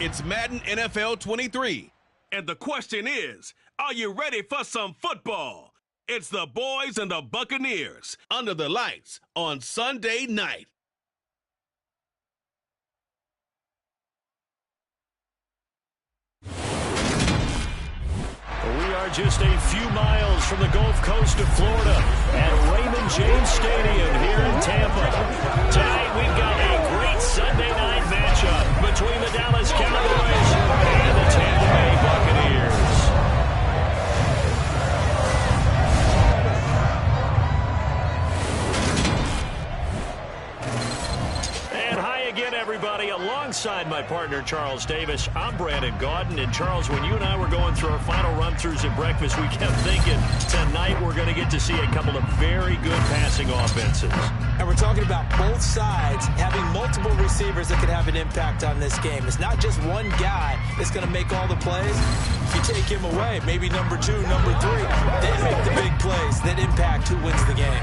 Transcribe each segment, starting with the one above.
It's Madden NFL 23. And the question is, are you ready for some football? It's the boys and the Buccaneers under the lights on Sunday night. We are just a few miles from the Gulf Coast of Florida at Raymond James Stadium here in Tampa. Tonight we've got a great Sunday night matchup between the Dallas Cowboys and the Tampa Bay Buccaneers. Again, everybody, alongside my partner, Charles Davis, I'm Brandon Gaudin. And, Charles, when you and I were going through our final run-throughs at breakfast, we kept thinking tonight we're going to get to see a couple of very good passing offenses. And we're talking about both sides having multiple receivers that could have an impact on this game. It's not just one guy that's going to make all the plays. If you take him away, maybe number 2, number 3, they make the big plays that impact who wins the game.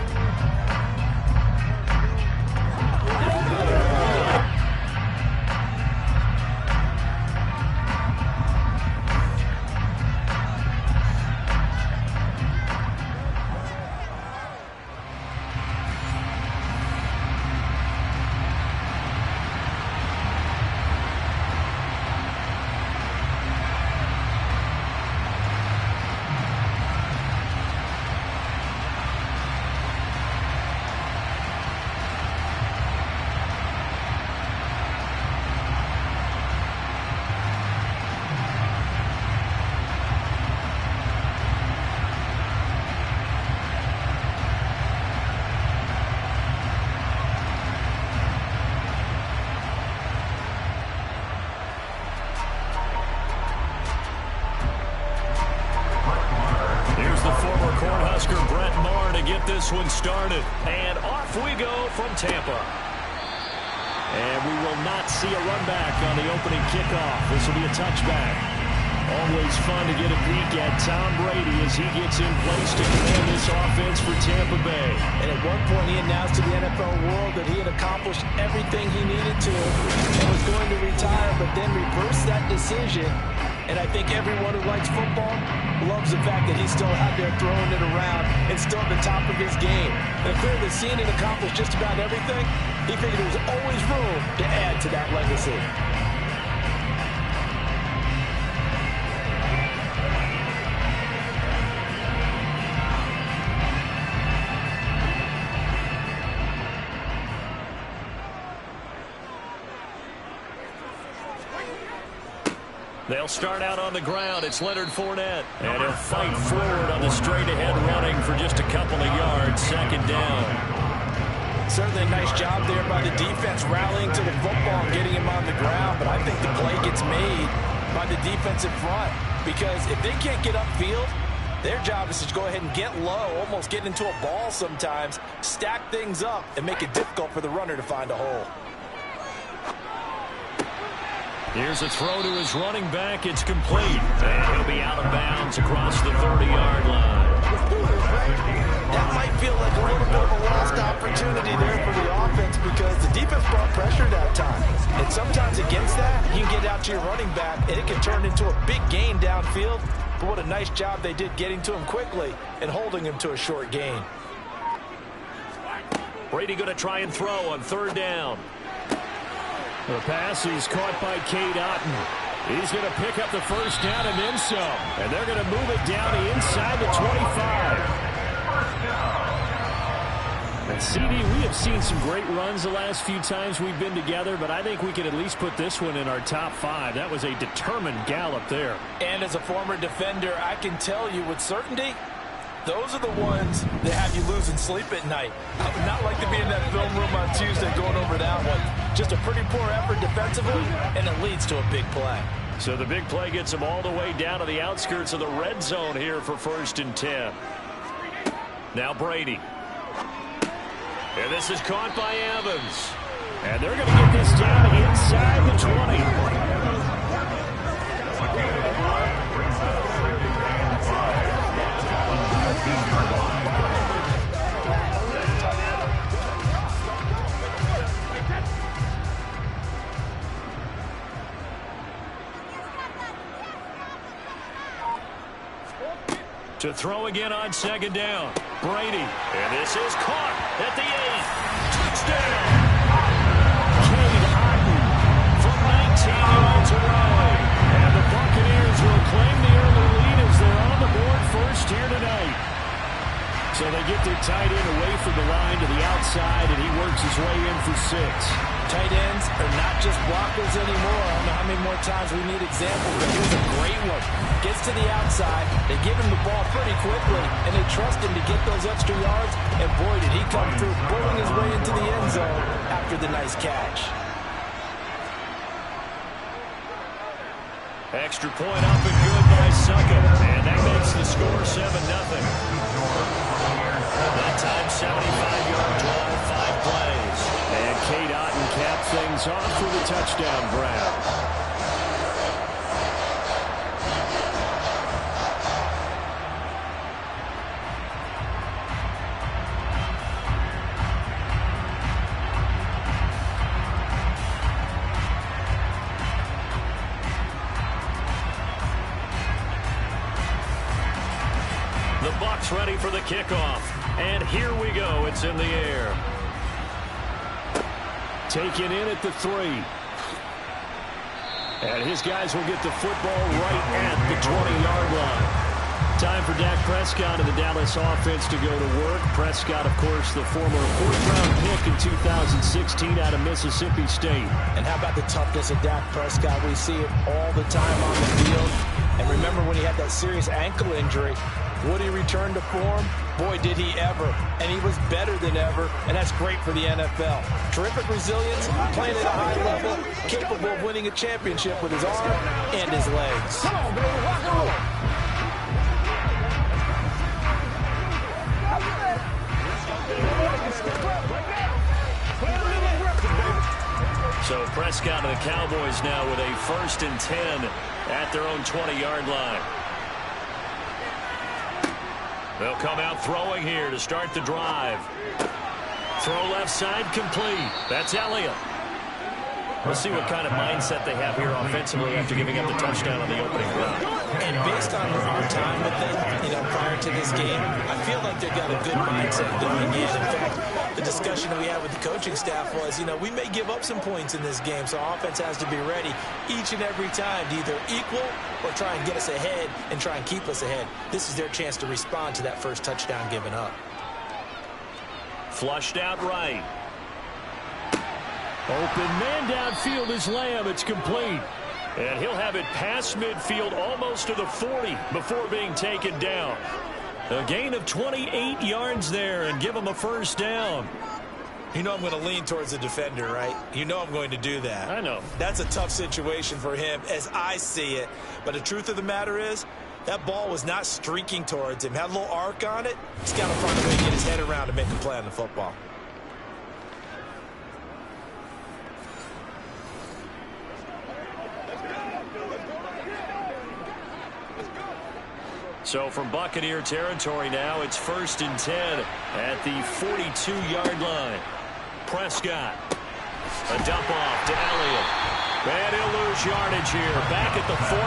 This one started, and off we go from Tampa. And we will not see a run back on the opening kickoff. This will be a touchback. Always fun to get a peek at Tom Brady as he gets in place to command this offense for Tampa Bay. And at one point he announced to the NFL world that he had accomplished everything he needed to and was going to retire, but then reversed that decision. And I think everyone who likes football loves the fact that he's still out there throwing it around and still at the top of his game. And clearly, seeing it accomplish just about everything, he figured there was always room to add to that legacy. They'll start out on the ground. It's Leonard Fournette. And he'll fight forward on the straight-ahead running for just a couple of yards. Second down. Certainly a nice job there by the defense rallying to the football and getting him on the ground. But I think the play gets made by the defensive front. Because if they can't get upfield, their job is to go ahead and get low, almost get into a ball sometimes, stack things up, and make it difficult for the runner to find a hole. Here's a throw to his running back. It's complete. And he'll be out of bounds across the 30-yard line. That might feel like a little bit of a lost opportunity there for the offense because the defense brought pressure that time. And sometimes against that, you can get out to your running back, and it can turn into a big gain downfield. But what a nice job they did getting to him quickly and holding him to a short gain. Brady going to try and throw on third down. The pass is caught by Cade Otton. He's going to pick up the first down and then some. And they're going to move it down to inside the 25. And CD, we have seen some great runs the last few times we've been together, but I think we can at least put this one in our top 5. That was a determined gallop there. And as a former defender, I can tell you with certainty, those are the ones that have you losing sleep at night. I would not like to be in that film room on Tuesday going over that one. Just a pretty poor effort defensively, and it leads to a big play. So the big play gets them all the way down to the outskirts of the red zone here for 1st and 10. Now Brady. And this is caught by Evans. And they're going to get this down inside the 20. To throw again on second down. Brady. And this is caught at the 8. Touchdown. Cade Otton from 19 yards away. And the Buccaneers will claim the early lead as they're on the board first here tonight. So they get their tight end away from the line to the outside, and he works his way in for 6. Tight ends are not just blockers anymore. I don't know how many more times we need examples, but here's a great one. Gets to the outside, they give him the ball pretty quickly, and they trust him to get those extra yards, and boy, did he come through, pulling his way into the end zone after the nice catch. Extra point up and good by Suckup, and that makes the score 7-0. That time 75-yard drive, 5 plays. And Cade Otton capped things off with a touchdown grab. The Bucs ready for the kickoff. And here we go. It's in the air. Taken in at the 3. And his guys will get the football right at the 20-yard line. Time for Dak Prescott and the Dallas offense to go to work. Prescott, of course, the former 4th-round pick in 2016 out of Mississippi State. And how about the toughness of Dak Prescott? We see it all the time on the field. And remember when he had that serious ankle injury, would he return to form? Boy, did he ever. And he was better than ever, and that's great for the NFL. Terrific resilience, playing at a high level, capable of winning a championship with his arm and his legs. Come on, baby, rock and roll. So Prescott and the Cowboys now with a 1st and 10 at their own 20-yard line. They'll come out throwing here to start the drive. Throw left side complete. That's Elliott. We'll see what kind of mindset they have here offensively after giving up the touchdown on the opening drive. And based on our time with them, prior to this game, I feel like they've got a good mindset going in. In fact, the discussion that we had with the coaching staff was, we may give up some points in this game, so our offense has to be ready each and every time to either equal or try and get us ahead and try and keep us ahead. This is their chance to respond to that first touchdown given up. Flushed out right. Open man downfield is Lamb. It's complete. And he'll have it past midfield almost to the 40 before being taken down. A gain of 28 yards there and give him a 1st down. I'm going to lean towards the defender, right? I'm going to do that. I know. That's a tough situation for him as I see it. But the truth of the matter is, that ball was not streaking towards him. Had a little arc on it. He's got to find a way to get his head around and make a play on the football. So from Buccaneer territory now, it's 1st and 10 at the 42-yard line. Prescott. A dump off to Elliott. And he'll lose yardage here. Back at the 47.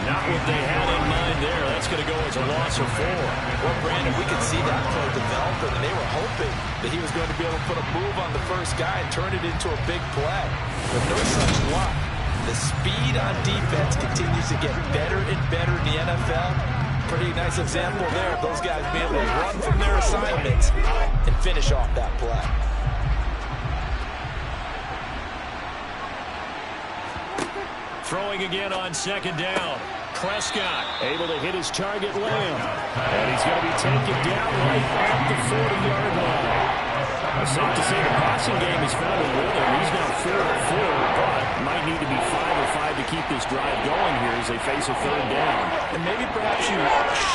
Not what they had in mind there. That's going to go as a loss of 4. Well, Brandon, we could see that play developing, and they were hoping that he was going to be able to put a move on the first guy and turn it into a big play. But no such luck. The speed on defense continues to get better and better in the NFL. Pretty nice example there of those guys being able to run from their assignments and finish off that play. Throwing again on 2nd down. Prescott able to hit his target Lamb. And he's going to be taken down right at the 40-yard line. It's safe to say the passing game has found a rhythm. He's now 4 of 4, but might need to be 5 of 5 to keep this drive going here as they face a 3rd down. And maybe perhaps you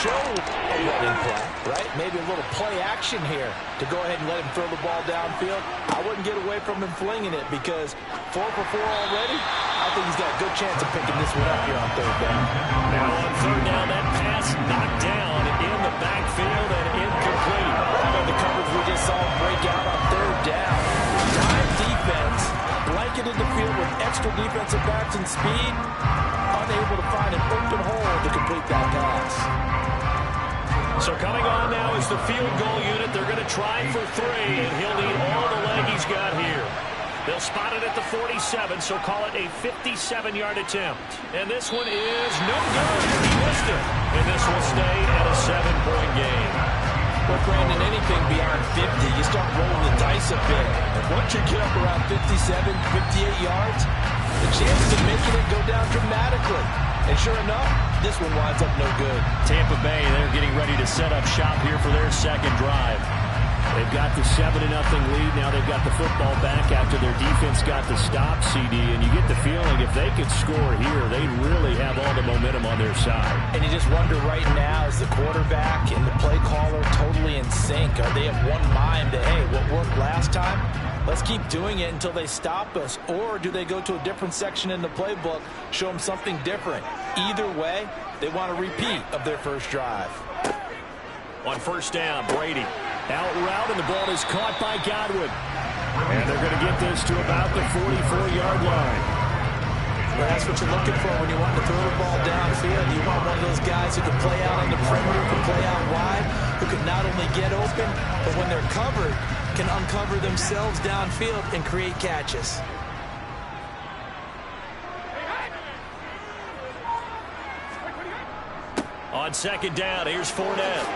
show a running play, right? Maybe a little play action here to go ahead and let him throw the ball downfield. I wouldn't get away from him flinging it because 4 for 4 already. I think he's got a good chance of picking this one up here on 3rd down. Now on 3rd down, that pass knocked down in the backfield and incomplete. The coverage we just saw break out on 3rd down. Dime defense, blanketed the field with extra defensive backs and speed, unable to find an open hole to complete that pass. So coming on now is the field goal unit. They're going to try for 3, and he'll need all the leg he's got here. They'll spot it at the 47, so call it a 57-yard attempt. And this one is no good. He missed it. And this will stay at a 7-point game. Well, Brandon, anything beyond 50, you start rolling the dice a bit. And once you get up around 57, 58 yards, the chances of making it go down dramatically. And sure enough, this one winds up no good. Tampa Bay, they're getting ready to set up shop here for their second drive. They've got the 7-0 lead. Now they've got the football back after their defense got the stop, CD. And you get the feeling if they could score here, they really have all the momentum on their side. And you just wonder right now, is the quarterback and the play caller totally in sync? Are they of one mind that, hey, what worked last time? Let's keep doing it until they stop us. Or do they go to a different section in the playbook, show them something different? Either way, they want a repeat of their first drive. On first down, Brady out route, and the ball is caught by Godwin. And they're going to get this to about the 44-yard line. Well, that's what you're looking for when you want to throw the ball downfield. You want one of those guys who can play out on the perimeter, who can play out wide, who can not only get open, but when they're covered, can uncover themselves downfield and create catches. On second down, here's Fournette.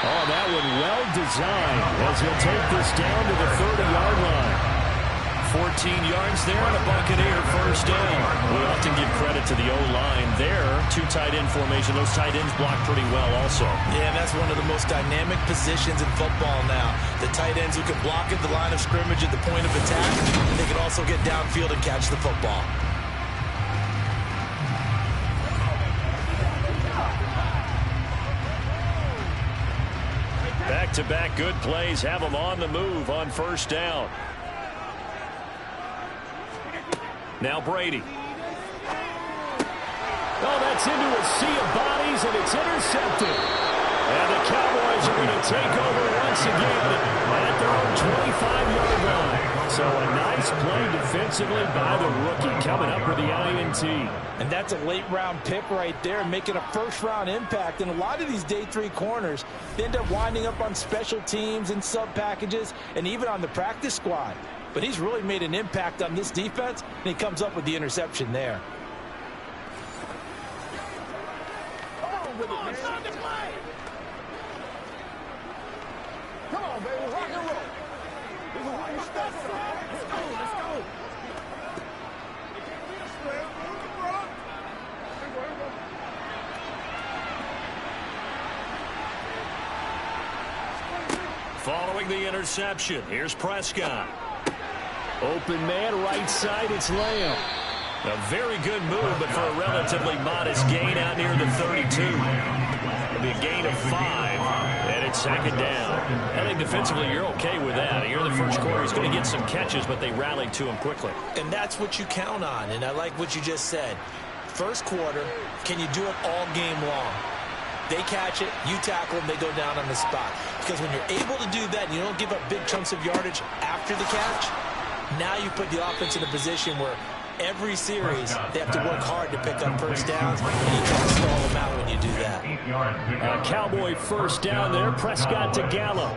Oh, that one well designed as he'll take this down to the 30-yard line. 14 yards there on a Buccaneer first down. We often give credit to the O-line there. 2 tight end formation. Those tight ends block pretty well also. Yeah, and that's one of the most dynamic positions in football now. The tight ends who can block at the line of scrimmage at the point of attack, and they can also get downfield and catch the football. Back-to-back good plays have them on the move on first down. Now Brady. Oh, that's into a sea of bodies, and it's intercepted. And the Cowboys are going to take over once again at their own 25-yard line. So a nice play defensively by the rookie coming up with the INT. And that's a late-round pick right there, making a first-round impact. And a lot of these day 3 corners, they end up winding up on special teams and sub-packages and even on the practice squad. But he's really made an impact on this defense, and he comes up with the interception there. Come on, baby, rock and roll. This is what you start from. Let's go, let's go. Following the interception, here's Prescott. Open man, right side, it's Lamb. A very good move, but for a relatively modest gain out near the 32. It'll be a gain of 5, and it's second down. I think defensively you're okay with that. Here in the first quarter, he's going to get some catches, but they rallied to him quickly. And that's what you count on, and I like what you just said. First quarter, can you do it all game long? They catch it, you tackle them, they go down on the spot. Because when you're able to do that and you don't give up big chunks of yardage after the catch, now you put the offense in a position where every series they have to work hard to pick up first downs, and you try to stall them out when you do that. A Cowboy first down there, Prescott to Gallup.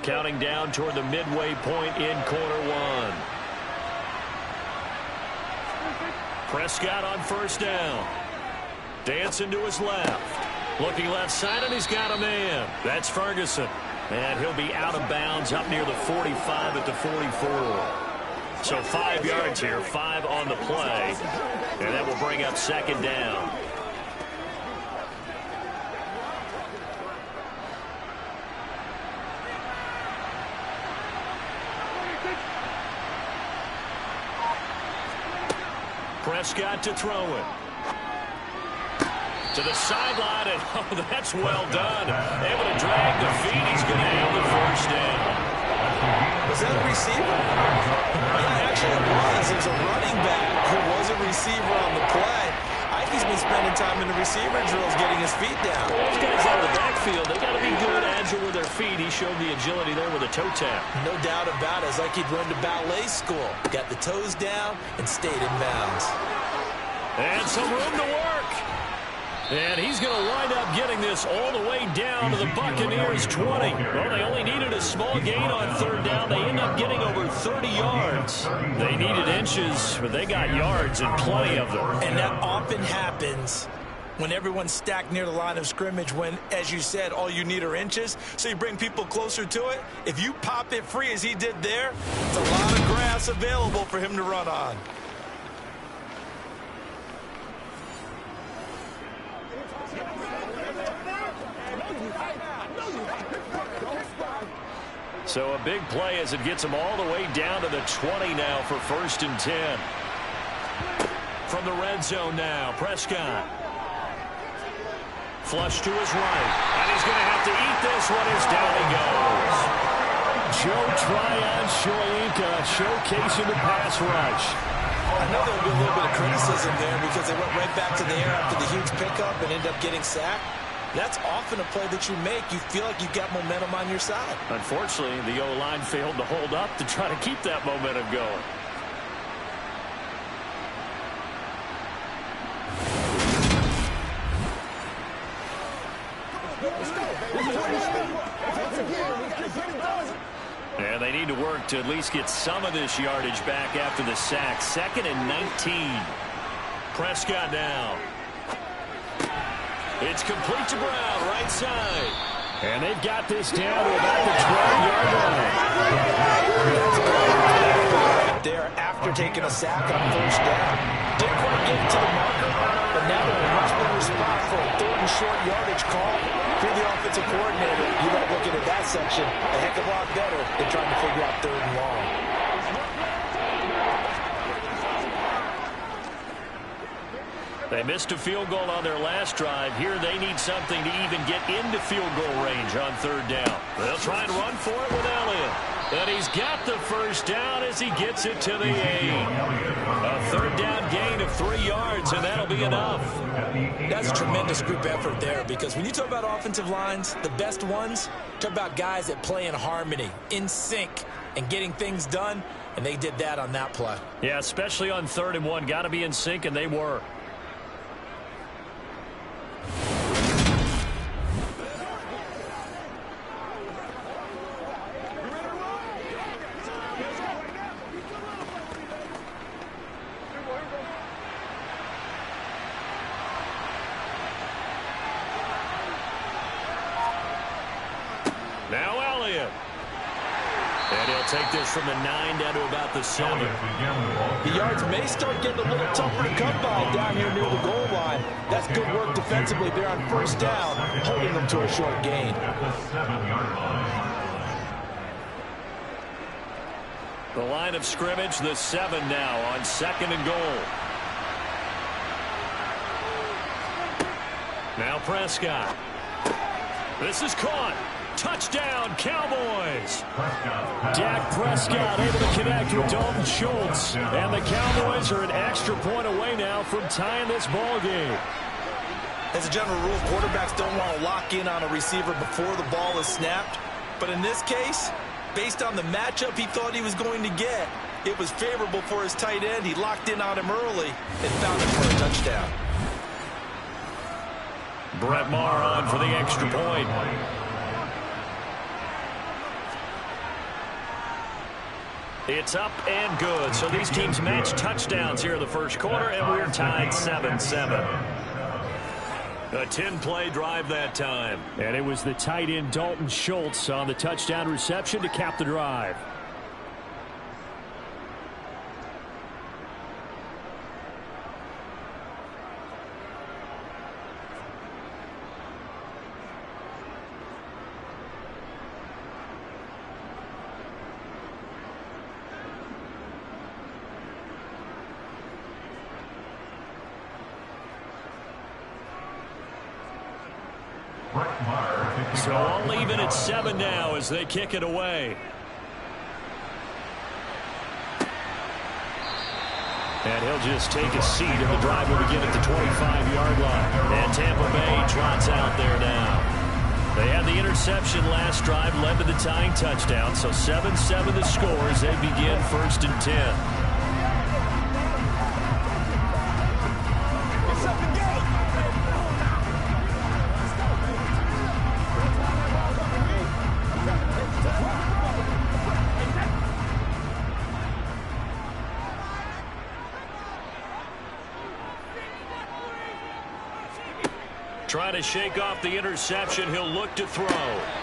Counting down toward the midway point in quarter 1. Prescott on first down. Dancing to his left. Looking left side, and he's got a man. That's Ferguson. And he'll be out of bounds up near the 45 at the 44. So 5 yards here, 5 on the play. And that will bring up second down. Prescott to throw it. To the sideline, and oh, that's well done. Able to drag the feet. He's going to have the first down. Was that a receiver? Yeah, actually it was. It was a running back who was a receiver. receiver drills getting his feet down. Those guys out of the backfield, they got to be good, agile with their feet. He showed the agility there with a toe tap. No doubt about it. It's like he'd learned to ballet school. Got the toes down and stayed in bounds. And some room to work. And he's going to wind up getting this all the way down to the Buccaneers 20. Well, they only needed a small gain on third down. They end up getting over 30 yards. They needed inches, but they got yards and plenty of them. And that often happens when everyone's stacked near the line of scrimmage when, as you said, all you need are inches. So you bring people closer to it. If you pop it free as he did there, it's a lot of grass available for him to run on. So a big play as it gets him all the way down to the 20 now for 1st and 10. From the red zone now, Prescott. Flush to his right. And he's going to have to eat this one as down he goes. Joe Tryon-Shoyinka showcasing the pass rush. I know there'll be a little bit of criticism there because they went right back to the air after the huge pickup and ended up getting sacked. That's often a play that you make. You feel like you've got momentum on your side. Unfortunately, the O-line failed to hold up to try to keep that momentum going. And they need to work to at least get some of this yardage back after the sack. 2nd and 19. Prescott now. It's complete to Brown, right side. And they've got this down to about the 12-yard line. There after taking a sack on 1st down. Didn't quite get it to the marker, but now they're in a much better spot for a 3rd and short yardage call. If you're the offensive coordinator, you like looking at that section a heck of a lot better than trying to figure out 3rd and long. They missed a field goal on their last drive. Here they need something to even get into field goal range on 3rd down. They'll try and run for it with Elliott. And he's got the 1st down as he gets it to the 8. A 3rd down gain of 3 yards, and that'll be enough. That's a tremendous group effort there because when you talk about offensive lines, the best ones, talk about guys that play in harmony, in sync, and getting things done, and they did that on that play. Yeah, especially on 3rd and 1. Got to be in sync, and they were. Now Elliott. And he'll take this from the 9 down to about the 7. The yards may start getting a little tougher to come by down here near the goal line. That's good work defensively there on 1st down, holding them to a short gain. The line of scrimmage, the 7 now on 2nd and goal. Now Prescott. This is caught. Touchdown, Cowboys. Dak Prescott able to connect with Dalton Schultz. And the Cowboys are an extra point away now from tying this ball game. As a general rule, quarterbacks don't want to lock in on a receiver before the ball is snapped. But in this case, based on the matchup he thought he was going to get, it was favorable for his tight end. He locked in on him early and found him for a touchdown. Brett Maher on for the extra point. It's up and good. So these teams match touchdowns here in the 1st quarter, and we're tied 7-7. A 10-play drive that time. And it was the tight end Dalton Schultz on the touchdown reception to cap the drive. So all even at 7 now as they kick it away. And he'll just take a seat, and the drive will begin at the 25-yard line. And Tampa Bay trots out there now. They had the interception last drive, led to the tying touchdown. So 7-7 the score as they begin 1st and 10. Trying to shake off the interception. He'll look to throw.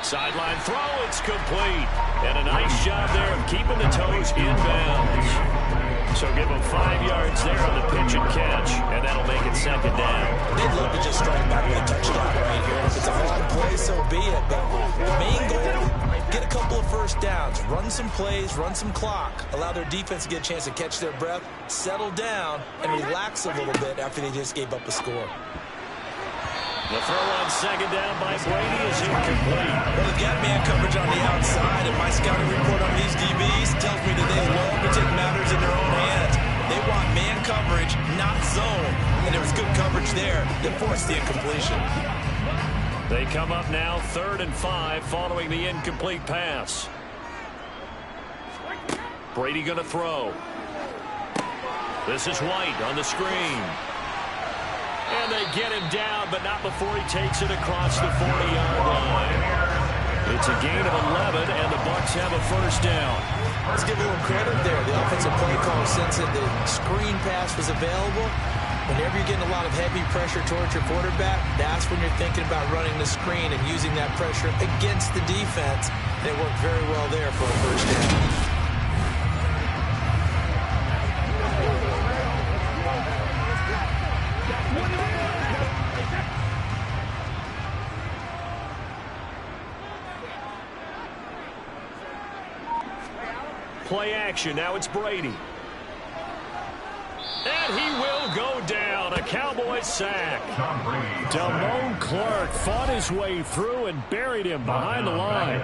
Sideline throw. It's complete. And a nice job there of keeping the toes in bounds. So give him 5 yards there on the pitch and catch, and that'll make it 2nd down. They'd love to just strike back with a touchdown right here. If it's a long play, so be it. But the main goal, get a couple of first downs, run some plays, run some clock, allow their defense to get a chance to catch their breath, settle down, and relax a little bit after they just gave up a score. The throw on 2nd down by Brady is incomplete. Well, they've got man coverage on the outside, and my scouting report on these DBs tells me that they love to take matters in their own hands. They want man coverage, not zone. And there was good coverage there that forced the incompletion. They come up now 3rd and 5 following the incomplete pass. Brady going to throw. This is White on the screen. And they get him down, but not before he takes it across the 40-yard line. It's a gain of 11, and the Bucs have a 1st down. Let's give a little credit there. The offensive play call, since the screen pass was available, whenever you're getting a lot of heavy pressure towards your quarterback, that's when you're thinking about running the screen and using that pressure against the defense. And it worked very well there for a 1st down. Play action. Now it's Brady. And he will go down. A Cowboys sack. Damone Clark fought his way through and buried him behind the line.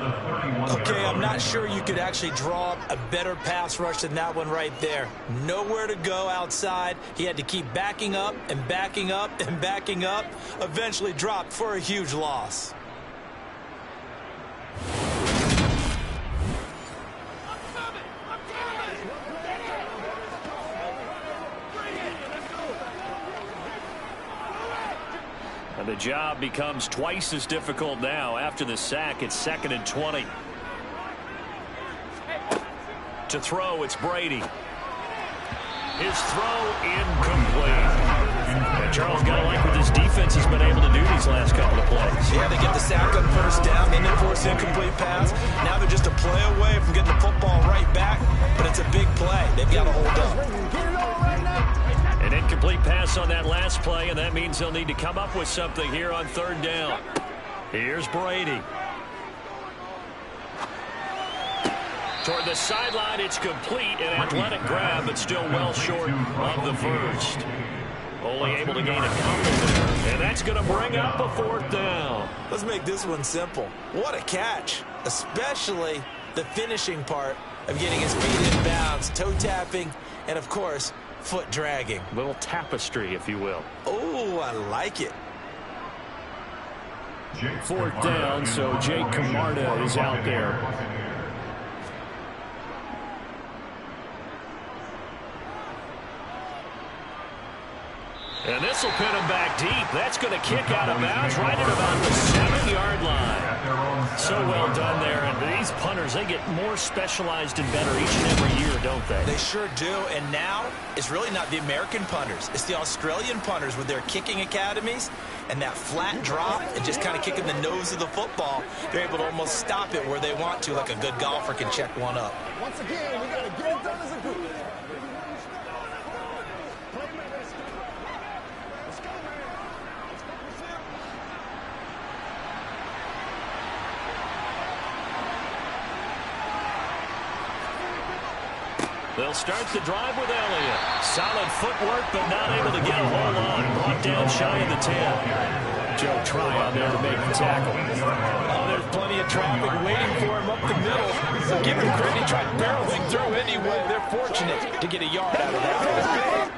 Okay, I'm not sure you could actually draw up a better pass rush than that one right there. Nowhere to go outside. He had to keep backing up and backing up and backing up. Eventually dropped for a huge loss. And the job becomes twice as difficult now. After the sack, it's 2nd and 20. To throw, it's Brady. His throw incomplete. And Charles got to like what this defense has been able to do these last couple of plays. Yeah, they get the sack on 1st down, then they force the incomplete pass. Now they're just a play away from getting the football right back, but it's a big play. They've got to hold up. An incomplete pass on that last play, and that means they'll need to come up with something here on 3rd down. Here's Brady. Toward the sideline, it's complete. An athletic grab, but still well short of the 1st. Only able to gain a couple there. And that's going to bring up a 4th down. Let's make this one simple. What a catch, especially the finishing part of getting his feet in bounds, toe tapping, and, of course, foot dragging. Little tapestry, if you will. Oh, I like it. 4th down, so Jake Camarda is out there. And this will pin him back deep. That's going to kick out of bounds right at about the 7-yard line. So well done there. And these punters, they get more specialized and better each and every year, don't they? They sure do. And now it's really not the American punters. It's the Australian punters with their kicking academies and that flat drop and just kind of kicking the nose of the football. They're able to almost stop it where they want to, like a good golfer can check one up. Once again, we got to get it done as a group. They'll start the drive with Elliott. Solid footwork, but not able to get a hold on. Brought down shy of the 10. Joe Tryon there to make the tackle. Oh, there's plenty of traffic waiting for him up the middle. Give him credit. He tried barreling through anyway. They're fortunate to get a yard out of that.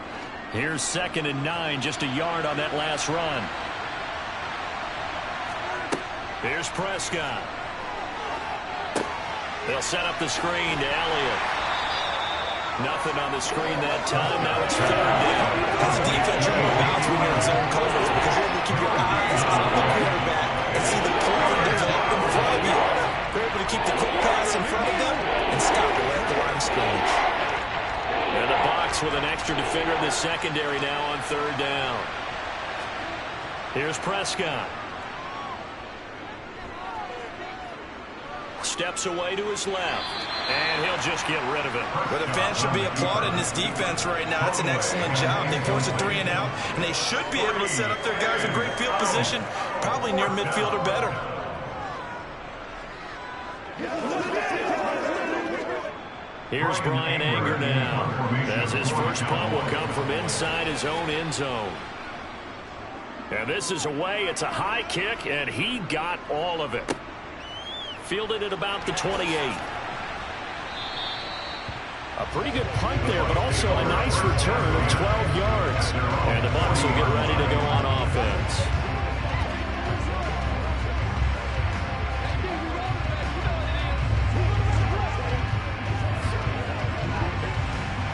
Here's 2nd and 9, just a yard on that last run. Here's Prescott. They'll set up the screen to Elliott. Nothing on the screen that time. Now it's 3rd down. As a defense, you're going to bounce when you're in zone coverage because you're able to keep your eyes on the quarterback and see the play develop in front of you. You're able to keep the quick pass in front of them and stop it at the line of scrimmage. And the box with an extra defender in the secondary now on 3rd down. Here's Prescott. Steps away to his left, and he'll just get rid of it. But the fans should be applauding this defense right now. It's an excellent job. They force a 3 and out, and they should be able to set up their guys in great field position, probably near midfield or better. Here's Brian Anger now, as his first punt will come from inside his own end zone. And this is away. It's a high kick, and he got all of it. Fielded at about the 28. A pretty good punt there, but also a nice return of 12 yards. And the Bucs will get ready to go on offense.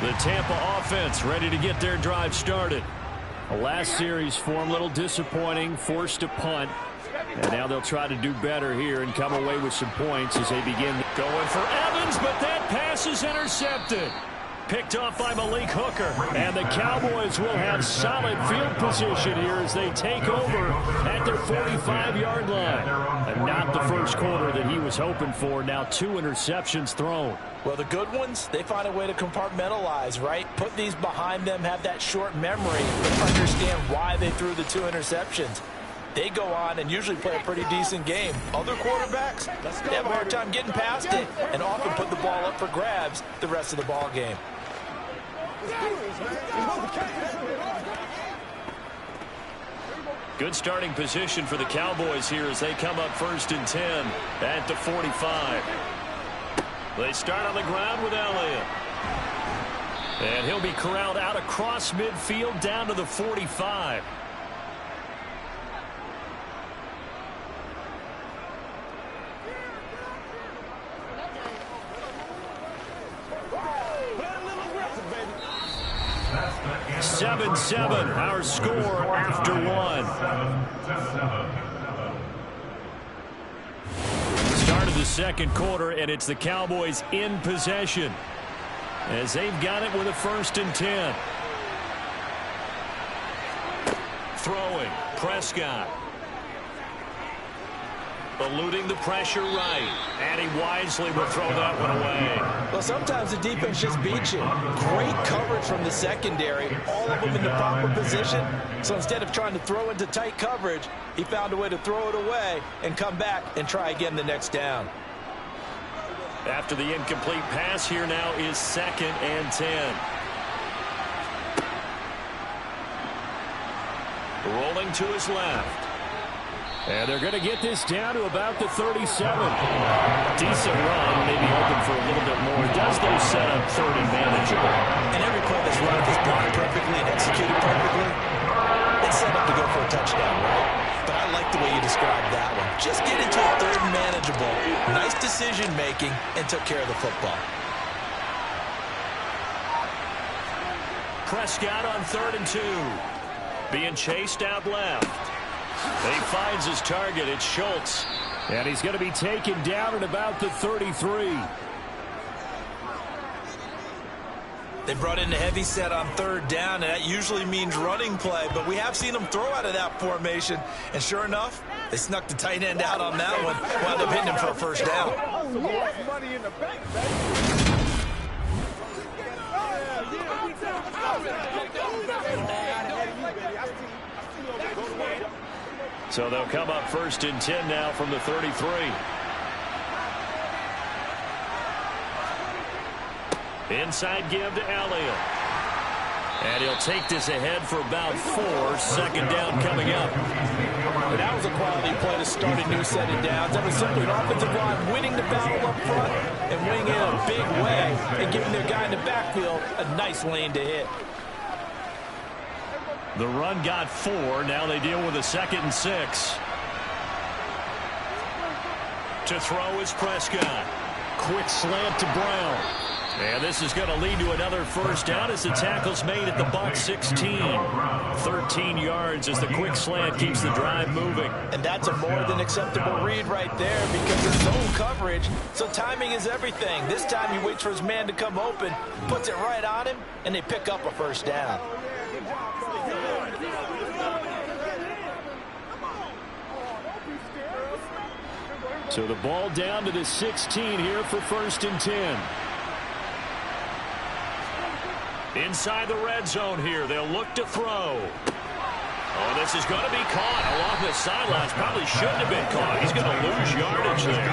The Tampa offense ready to get their drive started. The last series for them, a little disappointing, forced to punt. And now they'll try to do better here and come away with some points as they begin going for Evans, but that pass is intercepted. Picked off by Malik Hooker. And the Cowboys will have solid field position here as they take over at their 45-yard line. And not the first quarter that he was hoping for. Now 2 interceptions thrown. Well, the good ones, they find a way to compartmentalize, right? Put these behind them, have that short memory, but understand why they threw the 2 interceptions. They go on and usually play a pretty decent game. Other quarterbacks, they have a hard time getting past it and often put the ball up for grabs the rest of the ball game. Good starting position for the Cowboys here as they come up 1st and 10 at the 45. They start on the ground with Elliott. And he'll be corralled out across midfield down to the 45. Seven, our score after 1. Start of the 2nd quarter, and it's the Cowboys in possession as they've got it with a 1st and 10. Throwing, Prescott. Eluding the pressure right. And he wisely will throw that one away. Well, sometimes the defense just beats you. Great coverage from the secondary. All of them in the proper position. So instead of trying to throw into tight coverage, he found a way to throw it away and come back and try again the next down. After the incomplete pass, here now is 2nd and 10. Rolling to his left. And they're going to get this down to about the 37. Decent run, maybe hoping for a little bit more. Does though set up 3rd and manageable. And every play that's run, if it's blocked perfectly and executed perfectly, it's set up to go for a touchdown, right? But I like the way you described that one. Just get into a 3rd and manageable. Nice decision-making and took care of the football. Prescott on 3rd and 2. Being chased out left. He finds his target. It's Schultz. And he's going to be taken down at about the 33. They brought in a heavy set on 3rd down, and that usually means running play, but we have seen them throw out of that formation. And sure enough, they snuck the tight end out on that one. Wound up hitting him for a 1st down. So they'll come up 1st and 10 now from the 33. Inside give to Elliott. And he'll take this ahead for about 4. Second down coming up. And that was a quality play to start a new set of downs. That was simply an offensive line winning the battle up front and winning it in a big way and giving their guy in the backfield a nice lane to hit. The run got 4. Now they deal with a 2nd and 6. To throw is Prescott. Quick slant to Brown. And this is going to lead to another first down as the tackle's made at the Bucs 16. 13 yards as the quick slant keeps the drive moving. And that's a more than acceptable read right there because of zone coverage. So timing is everything. This time he waits for his man to come open, puts it right on him, and they pick up a first down. So the ball down to the 16 here for 1st and 10. Inside the red zone here. They'll look to throw. Oh, this is going to be caught along the sidelines. Probably shouldn't have been caught. He's going to lose yardage there.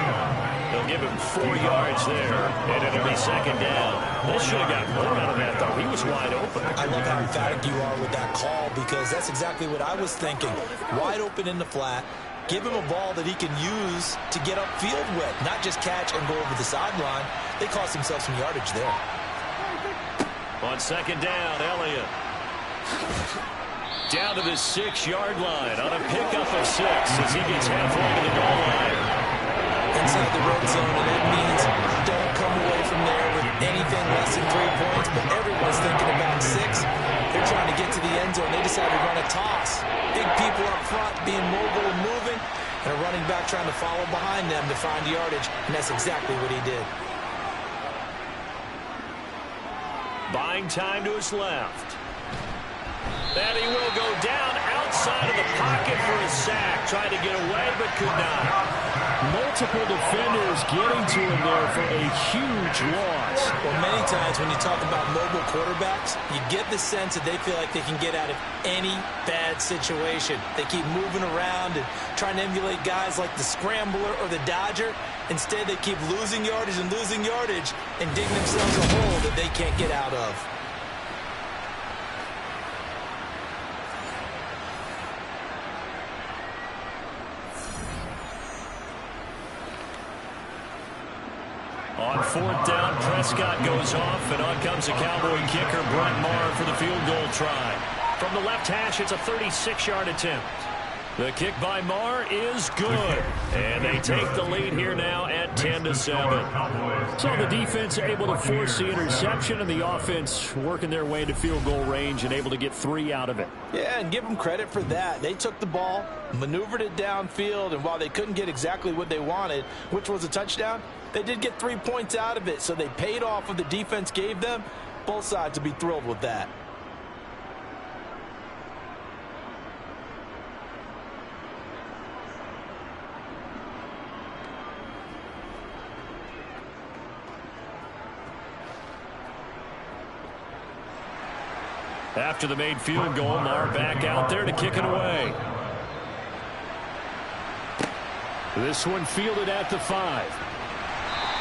They'll give him 4 yards there, and it'll be 2nd down. They should have got more out of that, though. He was wide open. I love how emphatic you are with that call because that's exactly what I was thinking. Wide open in the flat. Give him a ball that he can use to get upfield with, not just catch and go over the sideline. They cost themselves some yardage there. On 2nd down, Elliott. Down to the 6-yard line on a pickup of 6 as he gets halfway to the goal line. Inside the red zone, and that means don't come away from there with anything less than 3 points, but everyone's thinking about 6. They're trying to get to the end zone. They decided to run a toss. Big people up front being mobile and moving, and a running back trying to follow behind them to find yardage, and that's exactly what he did. Buying time to his left. And he will go down outside of the pocket for a sack. Tried to get away, but could not. Multiple defenders getting to him there for a huge loss. Well, many times when you talk about mobile quarterbacks, you get the sense that they feel like they can get out of any bad situation. They keep moving around and trying to emulate guys like the Scrambler or the Dodger. Instead, they keep losing yardage and digging themselves a hole that they can't get out of. On 4th down, Prescott goes off, and on comes the Cowboy kicker, Brett Maher, for the field goal try. From the left hash, it's a 36-yard attempt. The kick by Maher is good, and they take the lead here now at 10-7. So the defense able to force the interception, and the offense working their way to field goal range and able to get 3 out of it. Yeah, and give them credit for that. They took the ball, maneuvered it downfield, and while they couldn't get exactly what they wanted, which was a touchdown, they did get 3 points out of it, so they paid off what the defense gave them. Both sides will be thrilled with that. After the made field goal, Maher back out there to kick it away. This one fielded at the 5.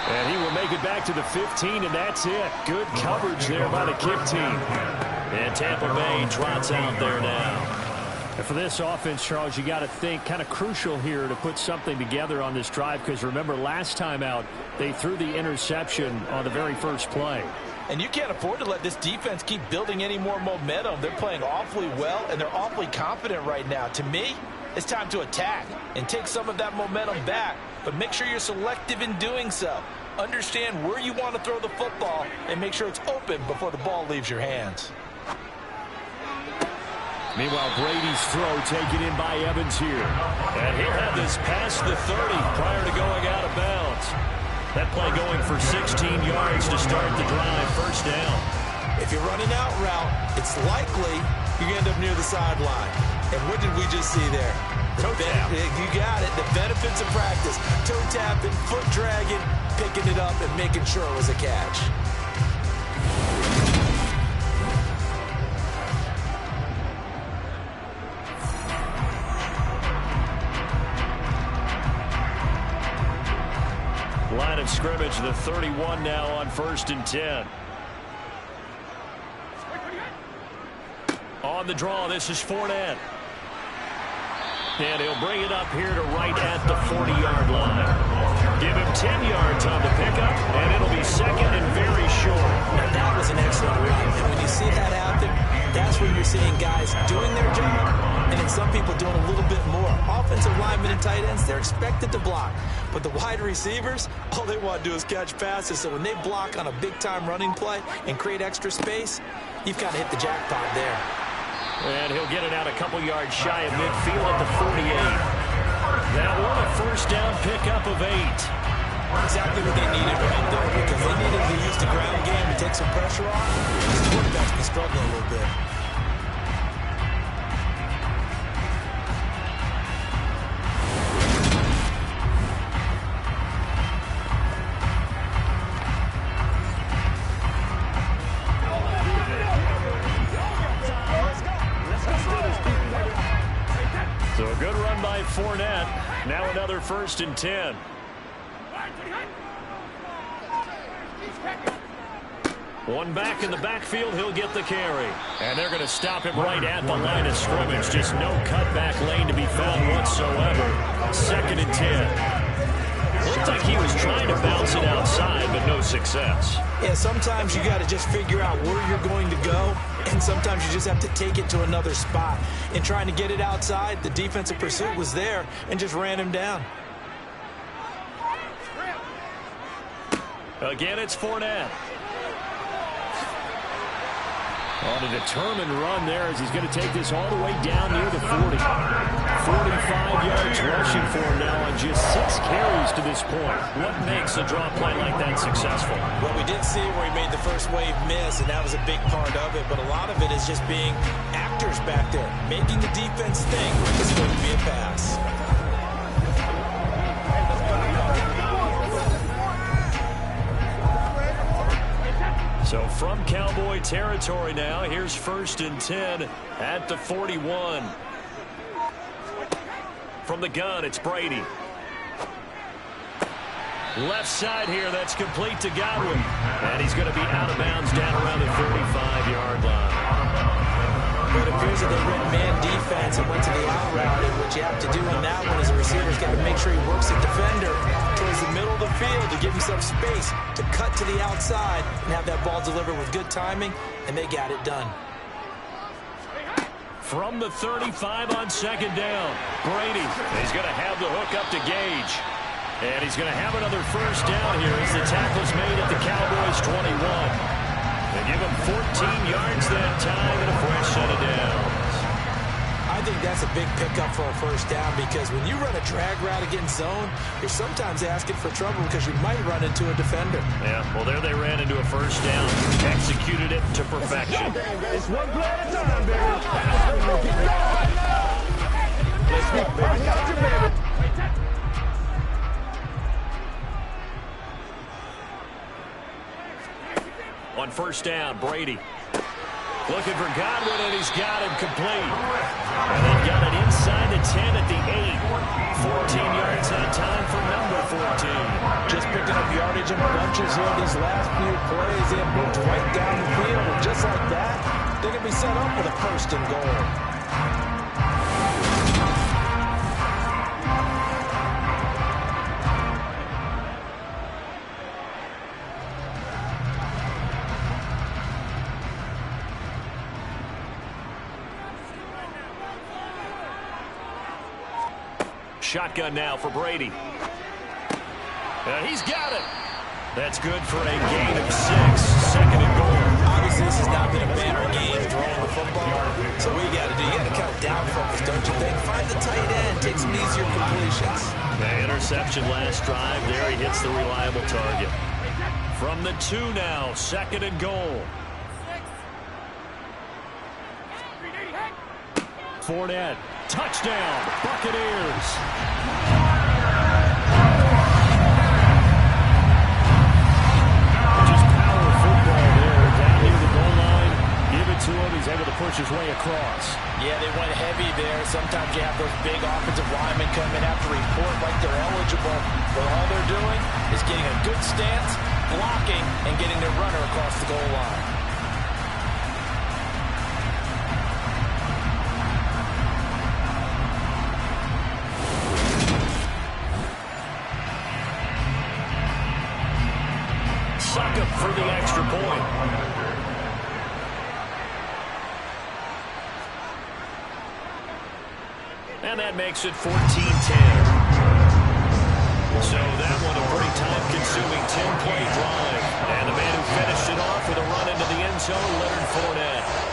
And he will make it back to the 15, and that's it. Good coverage there by the kick team. And Tampa Bay trots out there now. And for this offense, Charles, you got to think kind of crucial here to put something together on this drive, because remember last time out, they threw the interception on the very first play. And you can't afford to let this defense keep building any more momentum. They're playing awfully well, and they're awfully confident right now. To me, it's time to attack and take some of that momentum back, but make sure you're selective in doing so. Understand where you want to throw the football and make sure it's open before the ball leaves your hands. Meanwhile, Brady's throw taken in by Evans here. And he'll have this past the 30 prior to going out of bounds. That play going for 16 yards to start the drive. First down. If you're running out route, it's likely you end up near the sideline. And what did we just see there? Toe tap. You got it. The benefits of practice. Toe tapping, foot dragging, picking it up, and making sure it was a catch. Line of scrimmage, the 31 now on 1st and 10. On the draw, this is Fournette. And he'll bring it up here to right at the 40-yard line. Give him 10 yards on the pickup, and it'll be second and very short. Now, that was an excellent run. And when you see that happen, that's when you're seeing guys doing their job, and then some people doing a little bit more. Offensive linemen and tight ends, they're expected to block. But the wide receivers, all they want to do is catch passes. So when they block on a big-time running play and create extra space, you've got to hit the jackpot there. And he'll get it out a couple yards shy of midfield at the 48. That one a first down pickup of 8. Exactly what they needed right there, because they needed to use the ground game to take some pressure off. This quarterback's been struggling a little bit. So a good run by Fournette. Now another 1st and 10. One back in the backfield, he'll get the carry. And they're going to stop him right at the line of scrimmage. Just no cutback lane to be found whatsoever. 2nd and 10. Looked like he was trying to bounce it outside, but no success. Yeah, sometimes you got to just figure out where you're going to go, and sometimes you just have to take it to another spot. In trying to get it outside, the defensive pursuit was there and just ran him down. Again, it's Fournette. On a determined run there as he's going to take this all the way down near the 40. 45 yards rushing for him now on just 6 carries to this point. What makes a draw play like that successful? Well, we did see where he made the first wave miss, and that was a big part of it. But a lot of it is just being actors back there, making the defense think it's going to be a pass. So from Cowboy territory now, here's 1st and 10 at the 41. From the gun, it's Brady. Left side here, that's complete to Godwin. And he's going to be out of bounds down around the 35-yard line. But it appears that they went man defense and went to the out route, and what you have to do in that one as a receiver's got to make sure he works the defender towards the middle of the field to give himself space to cut to the outside and have that ball delivered with good timing, and they got it done. From the 35 on 2nd down, Brady. He's going to have the hook up to Gage. And he's going to have another first down here as the tackle's made at the Cowboys 21. They give him 14 yards that time and a fresh set of downs. I think that's a big pickup for a first down, because when you run a drag route against zone, you're sometimes asking for trouble because you might run into a defender. Yeah, well, there they ran into a first down. Executed it to perfection. It's one play at a time, baby. Let's go, baby. I got you, baby. On first down, Brady. Looking for Godwin, and he's got him complete. And they've got it inside the 10 at the 8. 14 yards that time for number 14. Just picking up yardage in bunches here these last few plays. They have moved right down the field, and just like that, they're going to be set up with a 1st and goal. Shotgun now for Brady. And he's got it. That's good for a gain of 6. 2nd and goal. Obviously, this has not been a banner game throwing the football. So what you got to do, you got to kind of down focus, don't you think? Find the tight end, take some easier completions. The interception last drive there. He hits the reliable target. From the 2 now, 2nd and goal. Fournette. Touchdown, Buccaneers. Just power football there. Down near the goal line. Give it to him. He's able to push his way across. Yeah, they went heavy there. Sometimes you have those big offensive linemen come in after report like they're eligible. But all they're doing is getting a good stance, blocking, and getting their runner across the goal line. Suckup for the extra point. And that makes it 14-10. So that one a pretty time-consuming 10-play drive. And the man who finished it off with a run into the end zone, Leonard Fournette.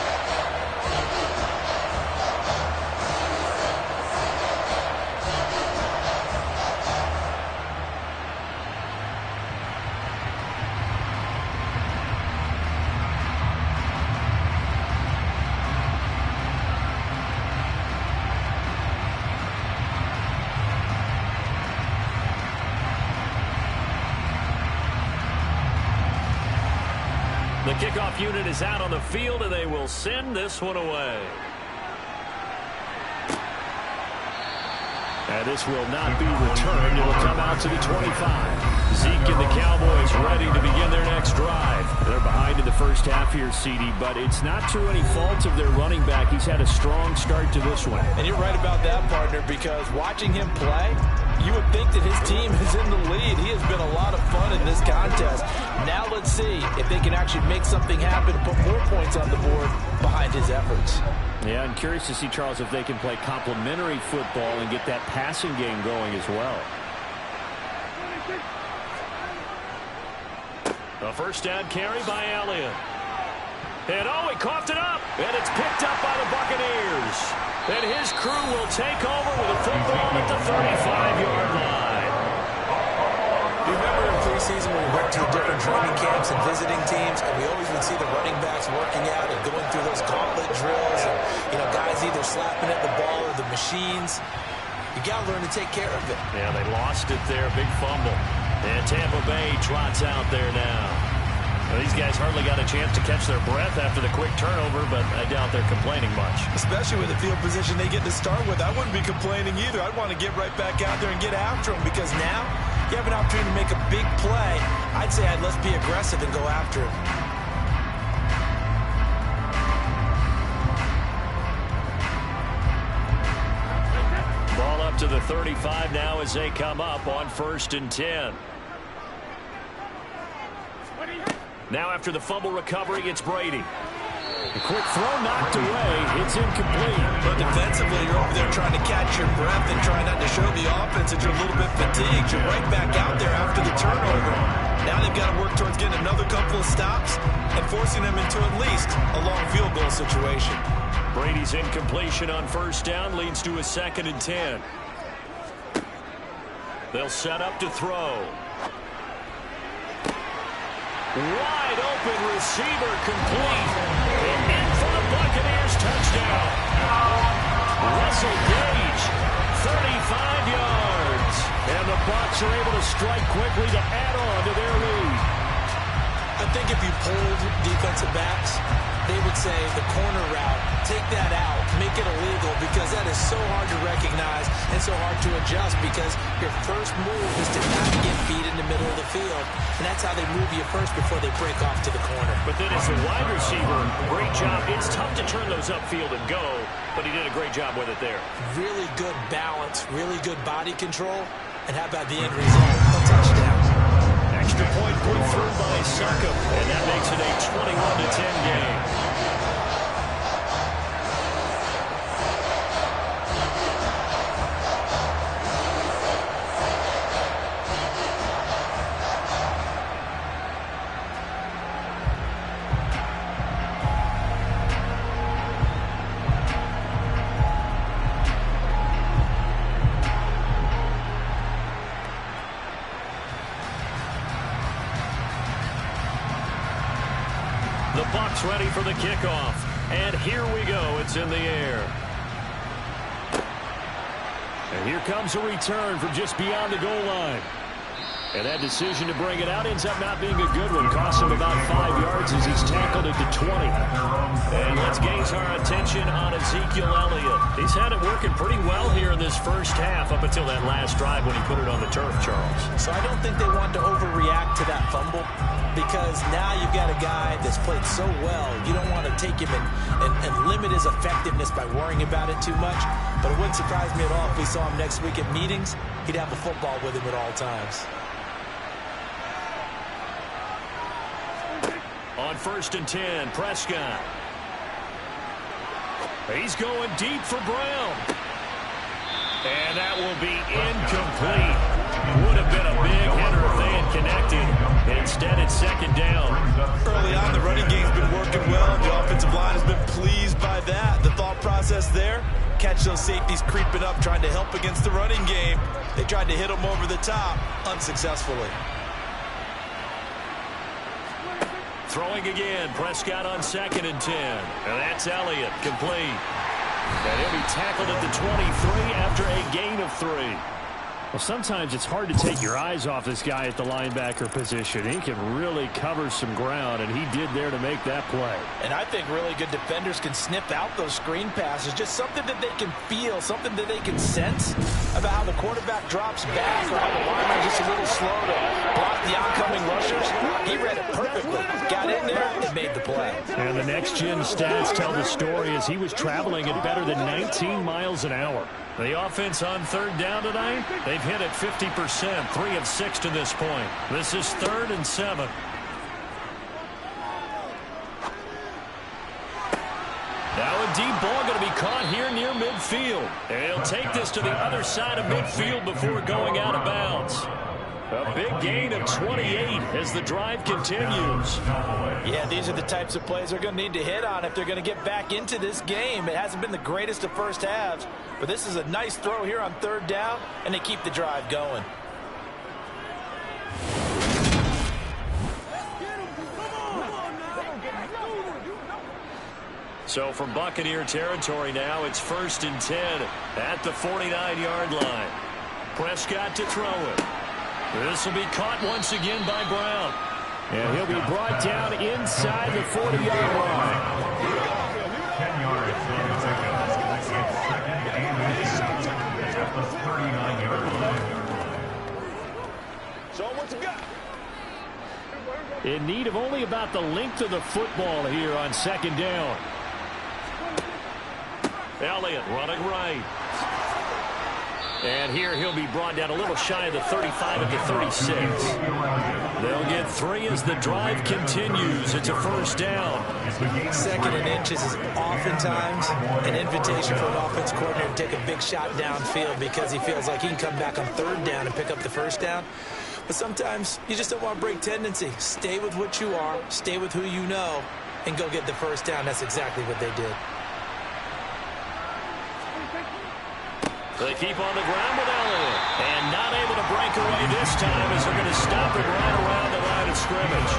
The kickoff unit is out on the field, and they will send this one away. And this will not be returned. It will come out to the 25. Zeke and the Cowboys ready to begin their next drive. They're behind in the first half here, CD, but it's not through any fault of their running back. He's had a strong start to this one. And you're right about that, partner, because watching him play, you would think that his team is in the lead. He has been a lot of fun in this contest. Now let's see if they can actually make something happen and put more points on the board behind his efforts. Yeah, I'm curious to see, Charles, if they can play complementary football and get that passing game going as well. A first down carry by Elliott. And he coughed it up. And it's picked up by the Buccaneers. And his crew will take over with a football at the 35-yard line. You remember in preseason when we went to the different training camps and visiting teams, and we always would see the running backs working out and going through those gauntlet drills, and guys either slapping at the ball or the machines. You got to learn to take care of it. Yeah, they lost it there. Big fumble. And Tampa Bay trots out there now. Well, these guys hardly got a chance to catch their breath after the quick turnover, but I doubt they're complaining much. Especially with the field position they get to start with. I wouldn't be complaining either. I'd want to get right back out there and get after them, because now you have an opportunity to make a big play. I'd say let's be aggressive and go after it. Ball up to the 35 now as they come up on 1st and 10. Now after the fumble recovery, it's Brady. A quick throw knocked away. It's incomplete. But defensively, you're over there trying to catch your breath and trying not to show the offense that you're a little bit fatigued. You're right back out there after the turnover. Now they've got to work towards getting another couple of stops and forcing them into at least a long field goal situation. Brady's incompletion on 1st down leads to a 2nd and 10. They'll set up to throw. Wide open receiver, complete. And in for the Buccaneers, touchdown. Russell Gage, 35 yards. And the Bucs are able to strike quickly to add on to their lead. I think if you polled defensive backs, they would say the corner route, take that out, make it illegal, because that is so hard to recognize and so hard to adjust, because your first move is to not get beat in the middle of the field, and that's how they move you first before they break off to the corner. But then as a wide receiver, great job. It's tough to turn those upfield and go, but he did a great job with it there. Really good balance, really good body control, and how about the end result? A touchdown. Extra point put through by Suckup, and that makes it a 21-10 game. The Bucs ready for the kickoff. And here we go. It's in the air. And here comes a return from just beyond the goal line. And that decision to bring it out ends up not being a good one. Cost him about 5 yards as he's tackled it to 20. And let's gauge our attention on Ezekiel Elliott. He's had it working pretty well here in this first half up until that last drive when he put it on the turf, Charles. So I don't think they want to overreact to that fumble, because now you've got a guy that's played so well. You don't want to take him and limit his effectiveness by worrying about it too much. But it wouldn't surprise me at all if we saw him next week at meetings. He'd have a football with him at all times. On 1st and 10, Prescott. He's going deep for Brown. And that will be incomplete. Would have been a big hitter if they had connected. Instead, it's 2nd down. Early on, the running game's been working well, and the offensive line has been pleased by that. The thought process there, catch those safeties creeping up, trying to help against the running game. They tried to hit them over the top, unsuccessfully. Throwing again, Prescott on 2nd and 10. And that's Elliott, complete. And he'll be tackled at the 23 after a gain of 3. Well, sometimes it's hard to take your eyes off this guy at the linebacker position. He can really cover some ground, and he did there to make that play. And I think really good defenders can sniff out those screen passes, just something that they can feel, something that they can sense about how the quarterback drops back or how the lineman is just a little slow to block the oncoming rushers. He read it perfectly, got in there, and made the play. And the next-gen stats tell the story as he was traveling at better than 19 miles an hour. The offense on 3rd down tonight, they've hit it 50%, 3 of 6 to this point. This is 3rd and 7. Now a deep ball going to be caught here near midfield. And he'll take this to the other side of midfield before going out of bounds. A big gain of 28 as the drive continues. Yeah, these are the types of plays they're going to need to hit on if they're going to get back into this game. It hasn't been the greatest of first halves, but this is a nice throw here on 3rd down, and they keep the drive going. So from Buccaneer territory now, it's 1st and 10 at the 49-yard line. Prescott to throw it. This will be caught once again by Brown. And he'll be brought down inside the 40-yard line. 10 yards. At the 39-yard line. So what you got? In need of only about the length of the football here on 2nd down. Elliott running right. And here he'll be brought down a little shy of the 35 at the 36. They'll get 3 as the drive continues. It's a 1st down. 2nd and inches is oftentimes an invitation for an offense coordinator to take a big shot downfield because he feels like he can come back on 3rd down and pick up the 1st down. But sometimes you just don't want to break tendency. Stay with what you are, stay with who you know, and go get the 1st down. That's exactly what they did. They keep on the ground with Elliott. And not able to break away this time as they're going to stop it right around the line of scrimmage.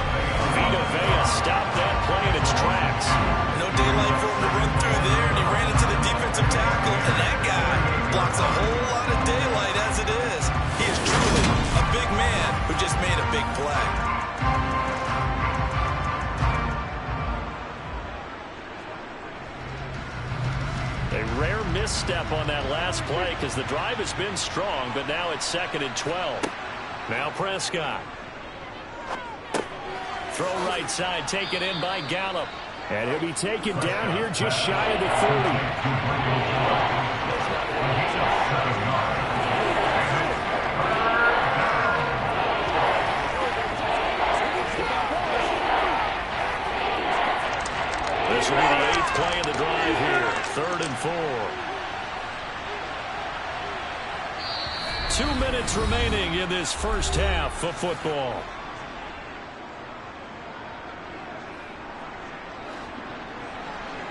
Vita Vea stopped that play in its tracks. No daylight for him to run through there, and he ran into the defensive tackle, and that guy blocks a whole lot of daylight as it is. He is truly a big man who just made a big play. A rare misstep on that last play because the drive has been strong, but now it's 2nd and 12. Now Prescott. Throw right side, taken in by Gallup. And he'll be taken down here just shy of the 40. This will be the 8th play of the drive here. 3rd and 4. 2 minutes remaining in this first half of football.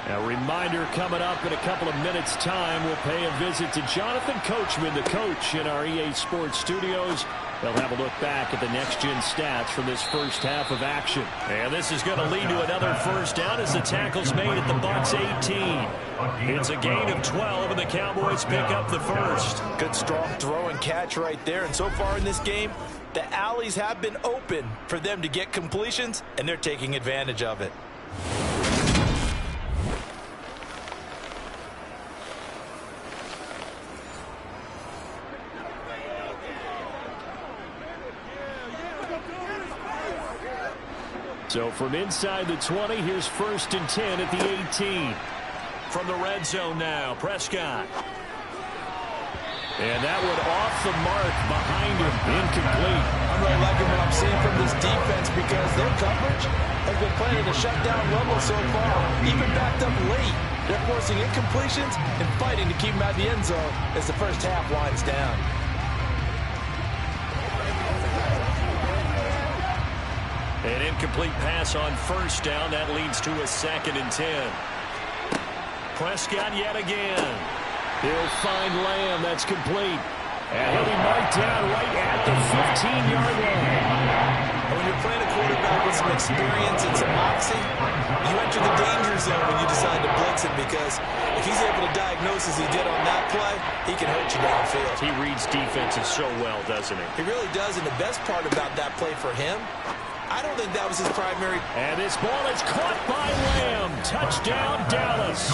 A reminder coming up in a couple of minutes' time. We'll pay a visit to Jonathan Coachman, the coach in our EA Sports studios. They'll have a look back at the next-gen stats from this first half of action. And this is going to lead to another 1st down as the tackle's made at the Bucs 18. It's a gain of 12, and the Cowboys pick up the 1st. Good strong throw and catch right there. And so far in this game, the alleys have been open for them to get completions, and they're taking advantage of it. So from inside the 20, here's 1st and 10 at the 18. From the red zone now, Prescott. And that one off the mark behind him, incomplete. I'm really liking what I'm seeing from this defense because their coverage has He's been playing at a shutdown level so far, even backed up late. They're forcing incompletions and fighting to keep him out of the end zone as the first half winds down. An incomplete pass on first down. That leads to a 2nd and 10. Prescott yet again. He'll find Lamb. That's complete. And he'll be marked down right at the 15-yard line. When you're playing a quarterback with some experience and some moxie, you enter the danger zone when you decide to blitz him, because if he's able to diagnose as he did on that play, he can hurt you downfield. He reads defenses so well, doesn't he? He really does, and the best part about that play for him, I don't think that was his primary. And this ball is caught by Lamb. Touchdown, Dallas.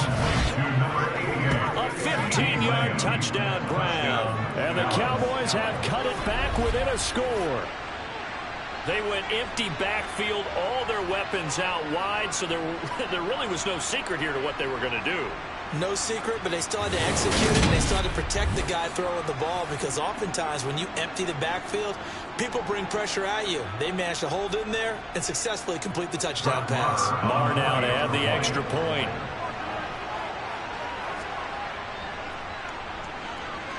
A 15-yard touchdown grab. And the Cowboys have cut it back within a score. They went empty backfield, all their weapons out wide, so there really was no secret here to what they were going to do. No secret, but they still had to execute it, and they still had to protect the guy throwing the ball, because oftentimes when you empty the backfield, people bring pressure at you. They managed to hold in there and successfully complete the touchdown pass. Marr now to add the extra point.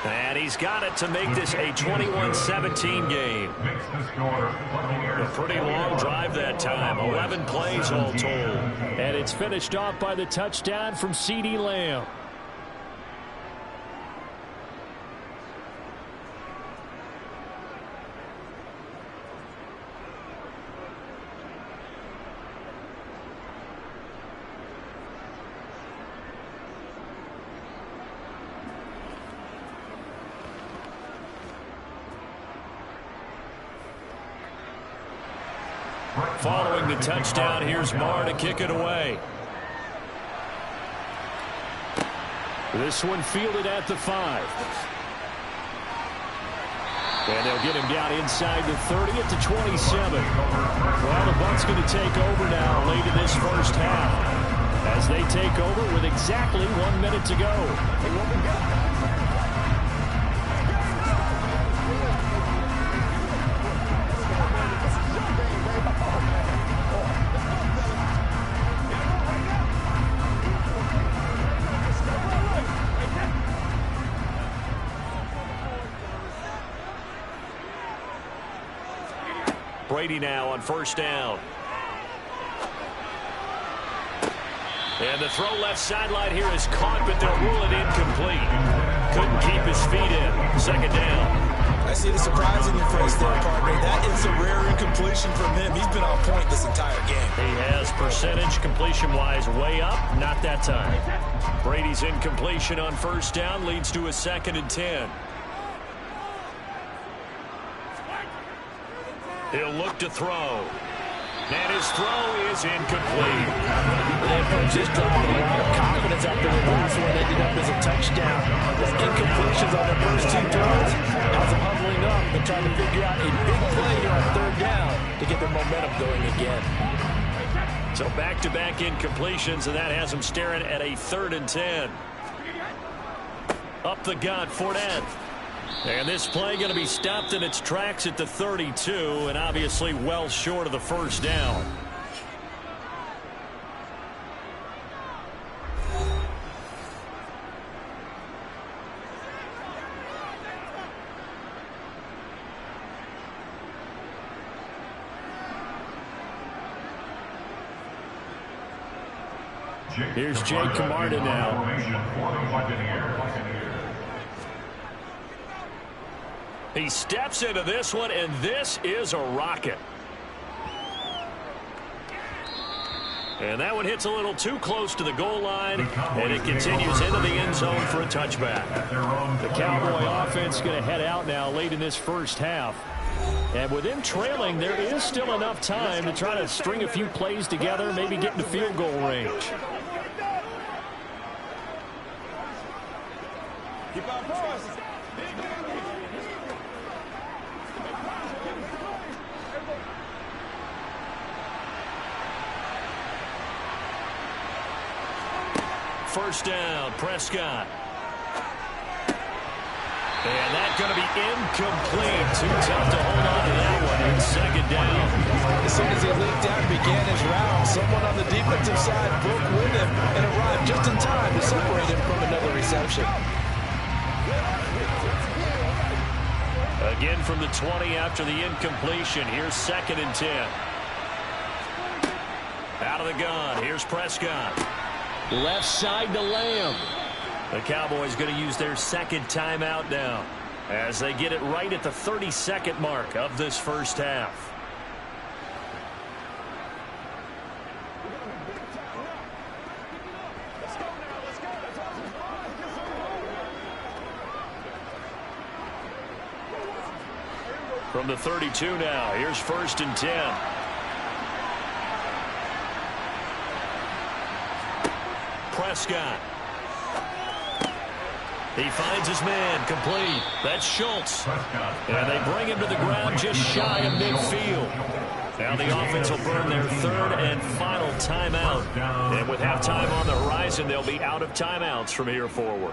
And he's got it to make this a 21-17 game. A pretty long drive that time. 11 plays all told. And it's finished off by the touchdown from CeeDee Lamb. Following the touchdown, here's Marr to kick it away. This one fielded at the 5. And they'll get him down inside the 30 at the 27. Well, the Bucs going to take over now late in this first half, as they take over with exactly 1 minute to go. Brady now on first down. And the throw left sideline here is caught, but they'll rule it incomplete. Couldn't keep his feet in. 2nd down. I see the surprise in your face there, partner. That is a rare incompletion from him. He's been on point this entire game. He has percentage completion-wise way up. Not that time. Brady's incompletion on first down leads to a 2nd and 10. He'll look to throw. And his throw is incomplete. They approached this drive with a lot of confidence after the last one ended up as a touchdown. Those incompletions on the first 2 throws has them humbling up and trying to figure out a big play here on 3rd down to get their momentum going again. So back-to-back incompletions, and that has them staring at a 3rd and 10. Up the gut, Fournette. And this play going to be stopped in its tracks at the 32, and obviously well short of the first down. Here's Jake Camarda now. He steps into this one, and this is a rocket. And that one hits a little too close to the goal line, and it continues into the end zone for a touchback. The Cowboy offense going to head out now late in this first half. And with them trailing, there is still enough time to try to string a few plays together, maybe get into field goal range. Keep on pressing. First down, Prescott. And that's going to be incomplete. Too tough to hold on to that one. Second down. As soon as he leaked out and began his route, someone on the defensive side broke with him and arrived just in time to separate him from another reception. Again from the 20 after the incompletion. Here's 2nd and 10. Out of the gun. Here's Prescott. Left side to Lamb. The Cowboys going to use their 2nd timeout now as they get it right at the 30-second mark of this first half. From the 32 now, here's 1st and 10. Prescott. He finds his man, complete. That's Schultz. And they bring him to the ground just shy of midfield. Now the offense will burn their 3rd and final timeout. And with halftime on the horizon, they'll be out of timeouts from here forward.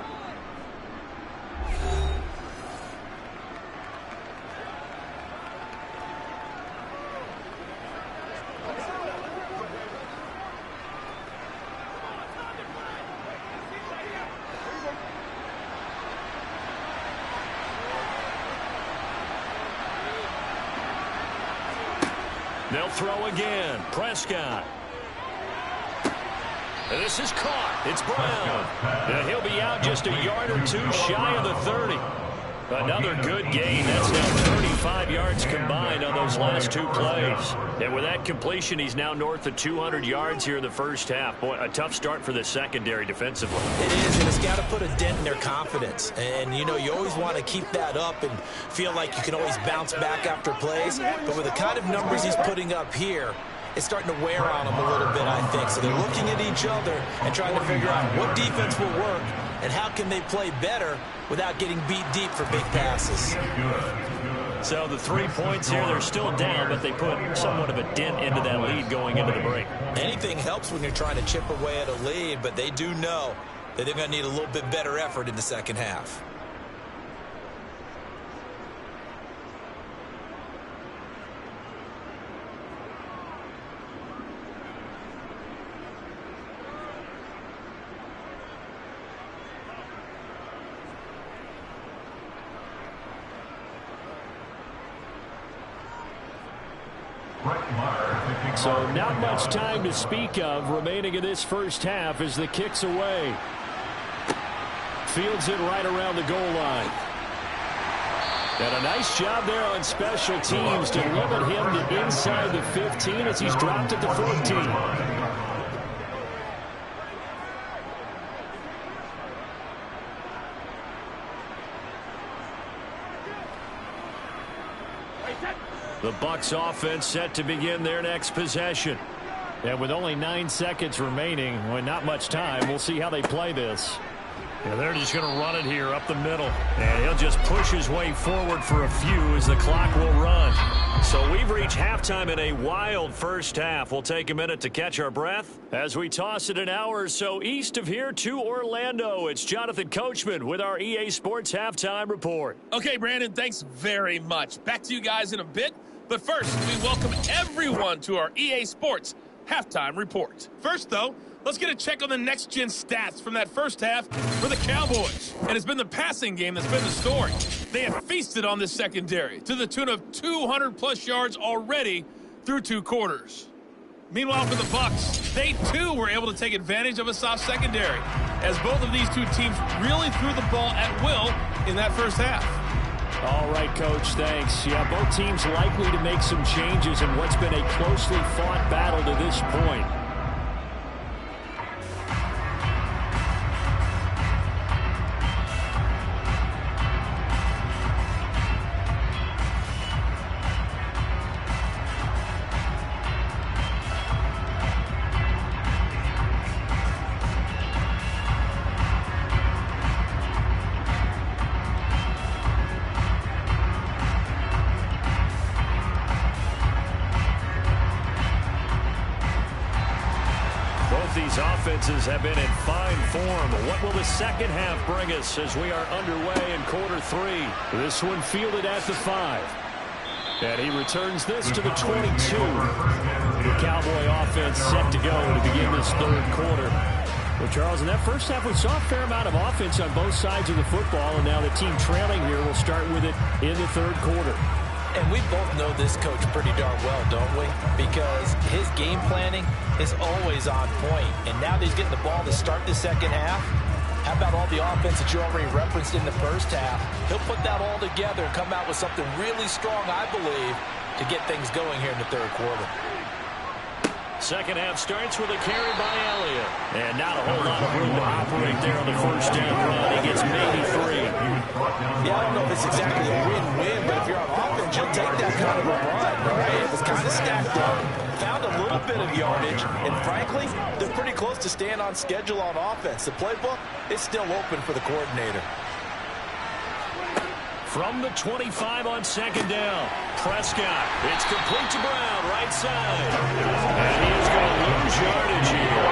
They'll throw again. Prescott. And this is caught. It's Brown. And he'll be out just a yard or two shy of the 30. Another good gain. That's now 35 yards combined on those last 2 plays. And with that completion, he's now north of 200 yards here in the first half. Boy, a tough start for the secondary defensively. It is, and it's got to put a dent in their confidence. And, you know, you always want to keep that up and feel like you can always bounce back after plays. But with the kind of numbers he's putting up here, it's starting to wear on them a little bit, I think. So they're looking at each other and trying to figure out what defense will work and how can they play better without getting beat deep for big passes. So the 3 points here, they're still down, but they put somewhat of a dent into that lead going into the break. Anything helps when you're trying to chip away at a lead, but they do know that they're going to need a little bit better effort in the second half. So not much time to speak of remaining in this first half as the kick's away. Fields it right around the goal line. And a nice job there on special teams to limit him to inside the 15 as he's dropped at the 14. The Bucs offense set to begin their next possession. And with only 9 seconds remaining, well, not much time, we'll see how they play this. Yeah, they're just going to run it here up the middle. And he'll just push his way forward for a few as the clock will run. So we've reached halftime in a wild first half. We'll take a minute to catch our breath as we toss it an hour or so east of here to Orlando. It's Jonathan Coachman with our EA Sports Halftime Report. Okay, Brandon, thanks very much. Back to you guys in a bit. But first, we welcome everyone to our EA Sports Halftime Report. First, though, let's get a check on the next-gen stats from that first half for the Cowboys. And it's been the passing game that's been the story. They have feasted on this secondary to the tune of 200-plus yards already through 2 quarters. Meanwhile, for the Bucs, they, too, were able to take advantage of a soft secondary, as both of these 2 teams really threw the ball at will in that first half. All right, Coach, thanks. Yeah, both teams likely to make some changes in what's been a closely fought battle to this point. These offenses have been in fine form. What will the second half bring us as we are underway in quarter 3? This one fielded at the 5. And he returns this to the 22. The Cowboy offense set to go to begin this third quarter. Well, Charles, in that first half, we saw a fair amount of offense on both sides of the football, and now the team trailing here will start with it in the third quarter. And we both know this coach pretty darn well, don't we? Because his game planning is always on point. And now that he's getting the ball to start the second half, how about all the offense that you already referenced in the first half? He'll put that all together and come out with something really strong, I believe, to get things going here in the third quarter. Second half starts with a carry by Elliott. And not a whole lot of room to operate there on the first down run. He gets maybe 3. Yeah, I don't know if it's exactly a win-win, but if you're on offense, you'll take that kind of a run, right? It was kind of stacked up, found a little bit of yardage, and frankly, they're pretty close to staying on schedule on offense. The playbook is still open for the coordinator. From the 25 on second down, Prescott. It's complete to Brown, right side. And he is going to lose yardage here.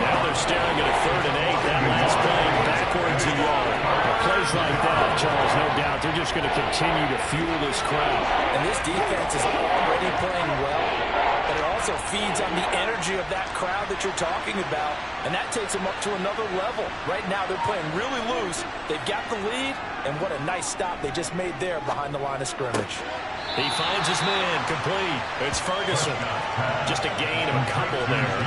Now they're staring at a 3rd and 8. That last play backwards a yard. Plays like that, Charles, no doubt, they're just going to continue to fuel this crowd. And this defense is already playing well, but it also feeds on the energy of that crowd that you're talking about, and that takes them up to another level. Right now, they're playing really loose. They've got the lead, and what a nice stop they just made there behind the line of scrimmage. He finds his man, complete. It's Ferguson. Just a gain of a couple there.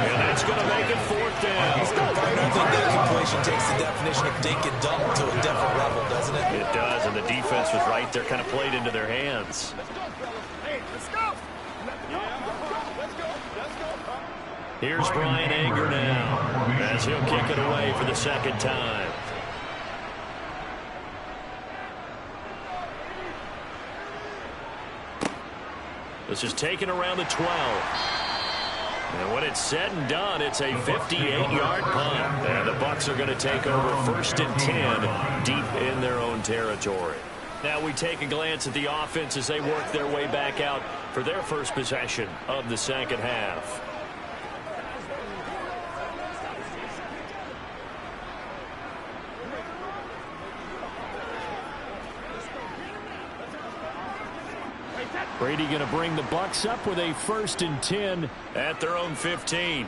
And that's going to make it 4th down. I think that completion takes the definition of dink and dunk to a different level, doesn't it? It does, and the defense was right there, kind of played into their hands. Hey, let's go. Here's Brian Anger now, as he'll kick it away for the second time. This is taken around the 12. And when it's said and done, it's a 58-yard punt. And the Bucs are going to take over 1st and 10 deep in their own territory. Now we take a glance at the offense as they work their way back out for their first possession of the second half. Brady going to bring the Bucs up with a 1st and 10 at their own 15.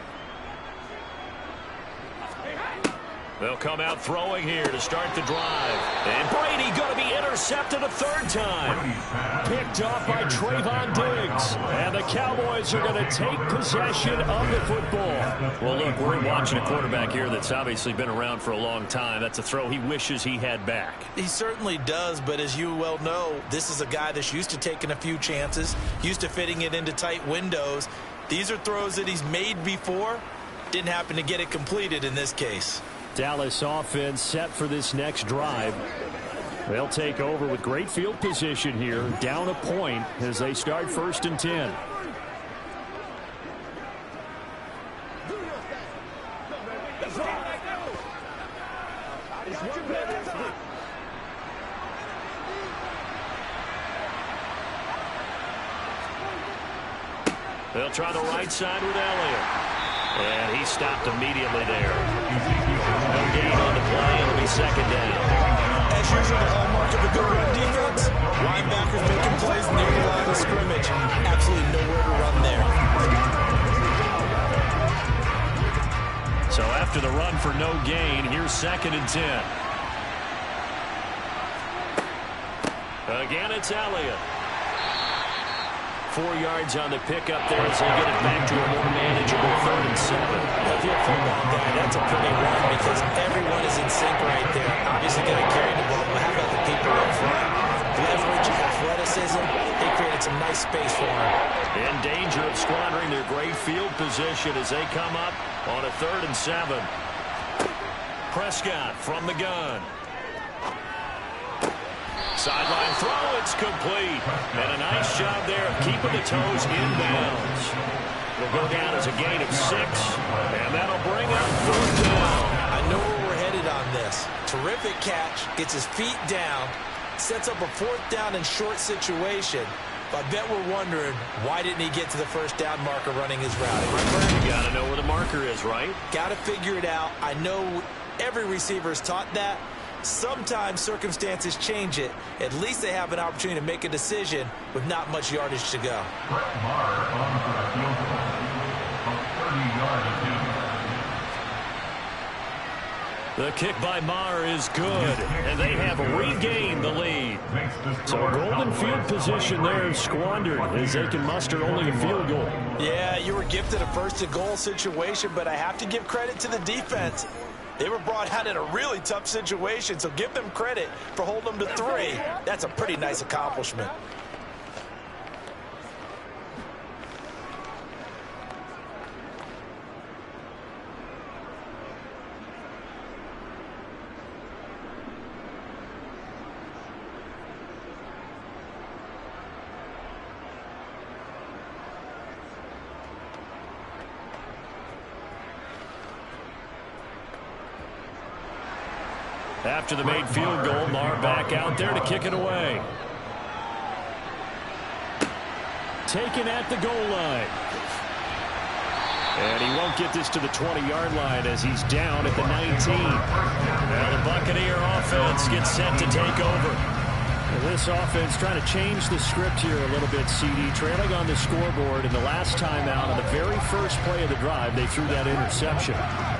They'll come out throwing here to start the drive. And Brady going to be intercepted a 3rd time. Picked off by Trayvon Diggs. And the Cowboys are going to take possession of the football. Well, look, we're watching a quarterback here that's obviously been around for a long time. That's a throw he wishes he had back. He certainly does, but as you well know, this is a guy that's used to taking a few chances, used to fitting it into tight windows. These are throws that he's made before. Didn't happen to get it completed in this case. Dallas offense set for this next drive. They'll take over with great field position here, down a point as they start 1st and 10. They'll try the right side with Elliott. And he stopped immediately there. No gain on the play. It'll be 2nd down. As usual, the hallmark of a good run defense, linebackers making plays near the line of scrimmage. Absolutely nowhere to run there. So after the run for no gain, here's 2nd and 10. Again, it's Elliott. 4 yards on the pickup there as they get it back to a more manageable 3rd and 7. If you're a football guy, that's a pretty run because everyone is in sync right there. Obviously going to carry the ball, but how about the people up front? Leverage, athleticism, they created some nice space for him. In danger of squandering their great field position as they come up on a 3rd and 7. Prescott from the gun. Sideline throw, it's complete. And a nice job there of keeping the toes in bounds. Will go down as a gain of 6, and that'll bring up 4th down. I know where we're headed on this. Terrific catch, gets his feet down, sets up a 4th down and short situation. But I bet we're wondering, why didn't he get to the 1st down marker running his route? You got to know where the marker is, right? Got to figure it out. I know every receiver is taught that. Sometimes circumstances change it. At least they have an opportunity to make a decision with not much yardage to go. Brett Maher on for a field goal from 30 yards. The kick by Maher is good, and they have regained the lead. So golden field position there squandered as they can muster only a field goal. Yeah, you were gifted a first-and-goal situation, but I have to give credit to the defense. They were brought out in a really tough situation, so give them credit for holding them to 3. That's a pretty nice accomplishment. After the made field goal, Maher back out there to kick it away. Taken at the goal line. And he won't get this to the 20-yard line as he's down at the 19. Now the Buccaneer offense gets set to take over. This offense trying to change the script here a little bit, CD. Trailing on the scoreboard, and the last time out on the very first play of the drive, they threw that interception.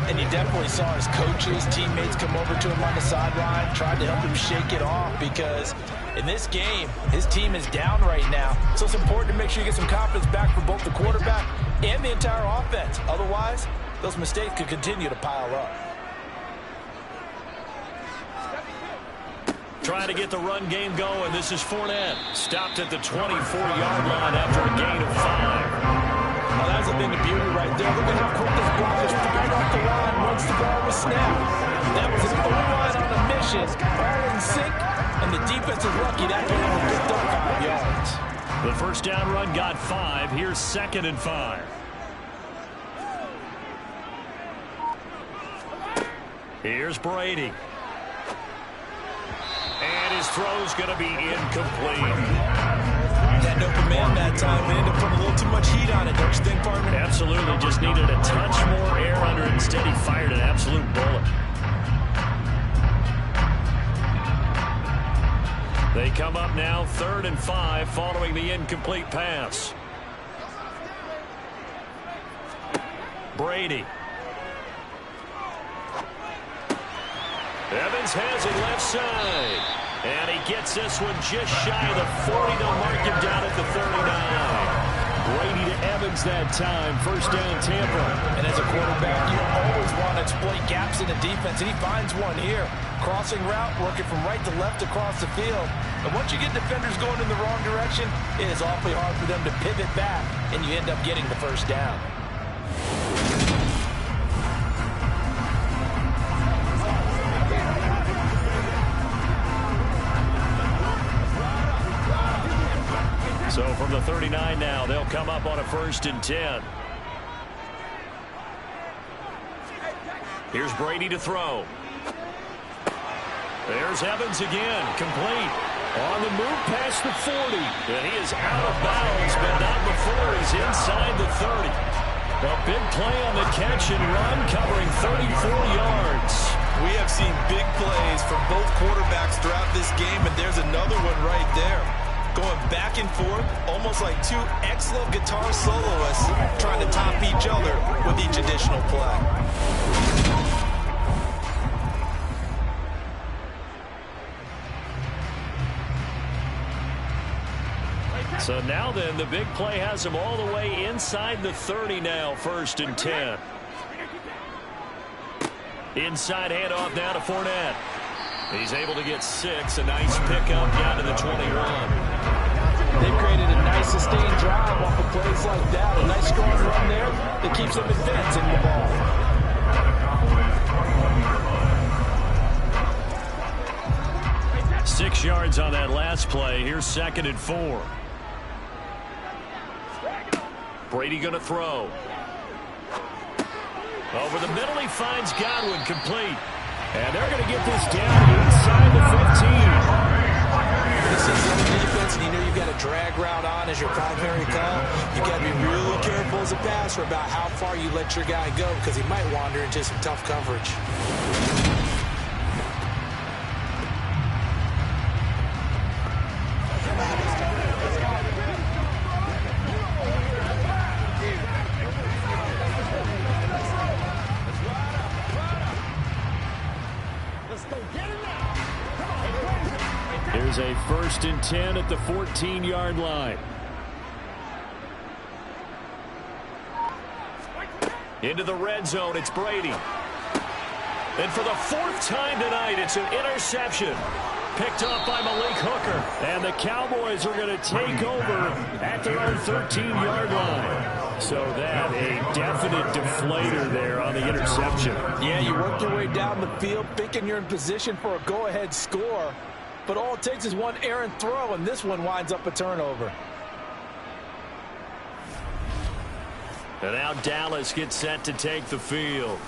And you definitely saw his coaches, teammates come over to him on the sideline, tried to help him shake it off because in this game, his team is down right now. So it's important to make sure you get some confidence back for both the quarterback and the entire offense. Otherwise, those mistakes could continue to pile up. Trying to get the run game going. This is Fournette. Stopped at the 24-yard line after a gain of 5. Well, that was a thing of beauty right there. Look at how quick this block is figured off the line once the ball was snapped. That was an O-line on a mission. Ball in sync, and the defense is lucky that game was picked up 5 yards. The first down run got 5. Here's 2nd and 5. Here's Brady. And his throw's going to be incomplete. That open man that time, we ended up putting a little too much heat on it, don't you think, partner? Absolutely. Just needed a touch more air under it. Instead, he fired an absolute bullet. They come up now 3rd and 5 following the incomplete pass. Brady. Evans has it left side. And he gets this one just shy of the 40. They'll mark him down at the 39. Brady to Evans that time. First down, Tampa. And as a quarterback, you always want to exploit gaps in the defense, and he finds one here. Crossing route, working from right to left across the field. And once you get defenders going in the wrong direction, it is awfully hard for them to pivot back, and you end up getting the first down. So from the 39 now, they'll come up on a 1st and 10. Here's Brady to throw. There's Evans again, complete. On the move past the 40. And he is out of bounds, but not before he's inside the 30. A big play on the catch and run, covering 34 yards. We have seen big plays from both quarterbacks throughout this game, and there's another one right there. Going back and forth, almost like two excellent guitar soloists trying to top each other with each additional play. So now then, the big play has him all the way inside the 30 now, 1st and 10. Inside handoff now to Fournette. He's able to get 6. A nice pickup down to the 21. They've created a nice sustained drive off of plays like that. A nice strong run there that keeps them advancing the ball. 6 yards on that last play. Here's 2nd and 4. Brady going to throw. Over the middle, he finds Godwin, complete. And they're going to get this down inside the 15. This is in the defense, and you know you've got a drag route on as your primary call. You've got to be really careful as a passer about how far you let your guy go because he might wander into some tough coverage. is a 1st and 10 at the 14-yard line. Into the red zone, it's Brady. And for the 4th time tonight, it's an interception. Picked up by Malik Hooker. And the Cowboys are going to take over at their own 13-yard line. So that a definite deflator there on the interception. Yeah, you work your way down the field, thinking you're in position for a go-ahead score. But all it takes is one errant throw, and this one winds up a turnover. And now Dallas gets set to take the field.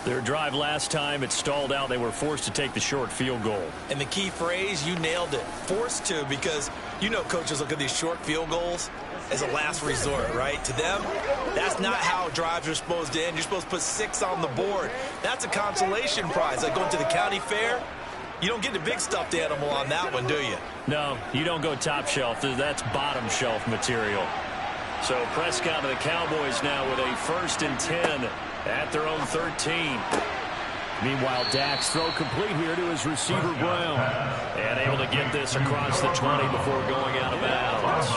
Their drive last time, it stalled out. They were forced to take the short field goal. And the key phrase, you nailed it. Forced to, because you know coaches look at these short field goals as a last resort, right? To them, that's not how drives are supposed to end. You're supposed to put 6 on the board. That's a consolation prize. Like going to the county fair, you don't get the big stuffed animal on that one, do you? No, you don't go top shelf. That's bottom shelf material. So Prescott of the Cowboys now with a 1st and 10 at their own 13. Meanwhile, Dak's throw complete here to his receiver, Brown. And able to get this across the 20 before going out of bounds.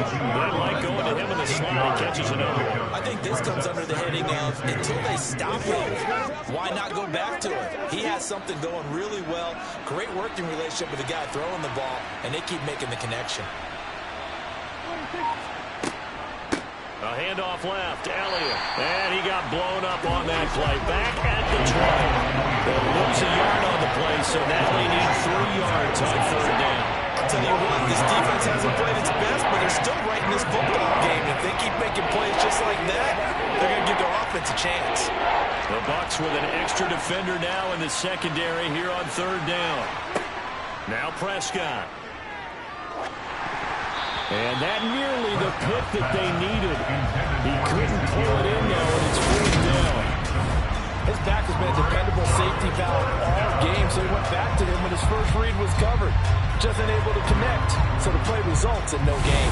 They like going to him in the slot. He catches another one. I think this comes under the heading of, until they stop him, why not go back to it? He has something going really well. Great working relationship with the guy throwing the ball, and they keep making the connection. A handoff left, Elliott. And he got blown up on that play. Back at the 20. They'll lose a yard on the play, so now they need 3 yards on 3rd down. I'll tell you what, this defense hasn't played its best, but they're still right in this football game. If they keep making plays just like that, they're going to give their offense a chance. The Bucs with an extra defender now in the secondary here on 3rd down. Now Prescott. And that nearly the pick that they needed. He couldn't pull it in now, and it's 4th down. His back has been a dependable safety valve all game, so he went back to him when his first read was covered. Just unable to connect, so the play results in no gain.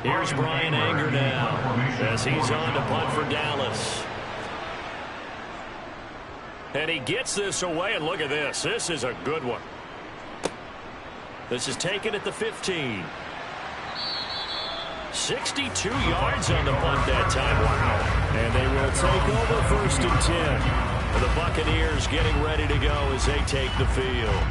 Here's Brian Anger now as he's on to punt for Dallas. And he gets this away, and look at this. This is a good one. This is taken at the 15. 62 yards on the punt that time. Wow. And they will take over 1st and 10. The Buccaneers getting ready to go as they take the field.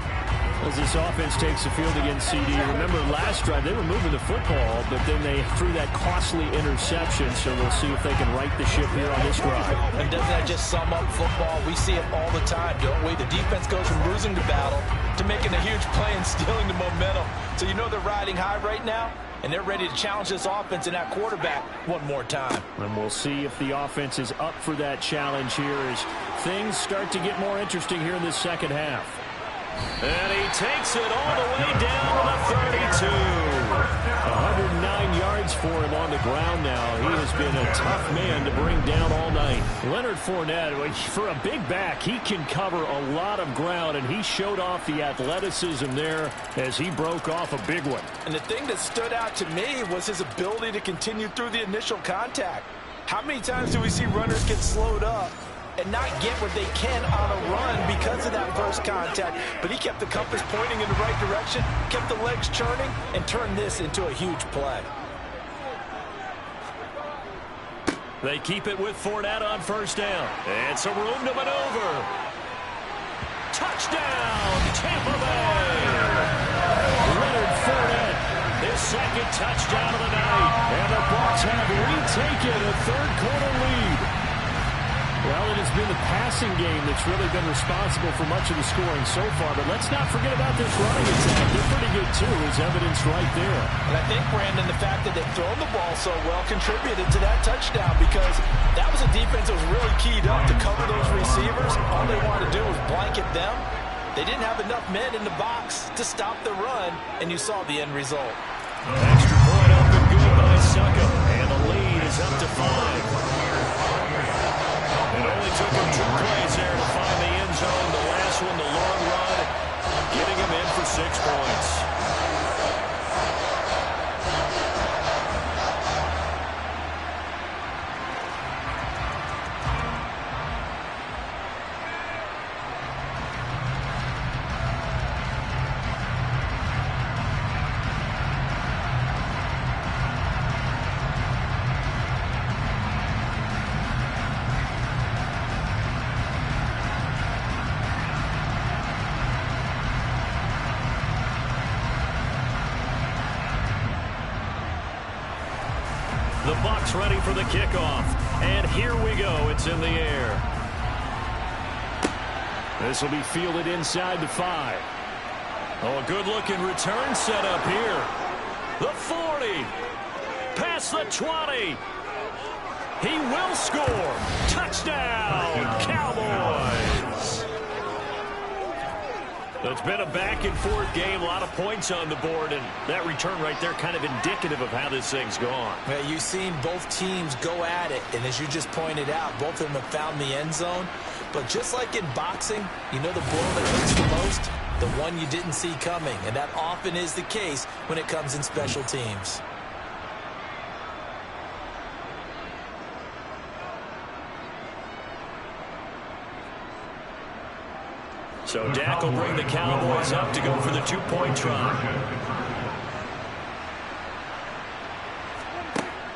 As this offense takes the field against CD, remember last drive they were moving the football, but then they threw that costly interception, so we'll see if they can right the ship here on this drive. And doesn't that just sum up football? We see it all the time, don't we? The defense goes from losing the battle to making a huge play and stealing the momentum. So you know they're riding high right now, and they're ready to challenge this offense and that quarterback one more time. And we'll see if the offense is up for that challenge here as things start to get more interesting here in this second half. And he takes it all the way down to the 32. 109 yards for him on the ground now. He has been a tough man to bring down all night. Leonard Fournette, for a big back, he can cover a lot of ground, and he showed off the athleticism there as he broke off a big one. And the thing that stood out to me was his ability to continue through the initial contact. How many times do we see runners get slowed up and not get what they can on a run because of that first contact? But he kept the compass pointing in the right direction, kept the legs churning, and turned this into a huge play. They keep it with Fournette on 1st down. And some room to maneuver. Touchdown, Tampa Bay! Leonard Fournette, his 2nd touchdown of the night. And the Bucs have retaken a 3rd-quarter lead. Well, it has been the passing game that's really been responsible for much of the scoring so far. But let's not forget about this running attack. They're pretty good, too, as evidence right there. And I think, Brandon, the fact that they've thrown the ball so well contributed to that touchdown, because that was a defense that was really keyed up to cover those receivers. All they wanted to do was blanket them. They didn't have enough men in the box to stop the run, and you saw the end result. Extra point up and good by Suckup. And the lead is up to 5. It only took him 2 plays there to find the end zone. The last one, the long run, getting him in for 6 points. The Bucs ready for the kickoff. And here we go. It's in the air. This will be fielded inside the 5. Oh, a good-looking return set up here. The 40. Past the 20. He will score. Touchdown, Cowboys. It's been a back-and-forth game, a lot of points on the board, and that return right there kind of indicative of how this thing's gone. Well, you've seen both teams go at it, and as you just pointed out, both of them have found the end zone. But just like in boxing, you know the blow that hurts the most? The one you didn't see coming, and that often is the case when it comes in special teams. So Dak will bring the Cowboys up to go for the 2-point try.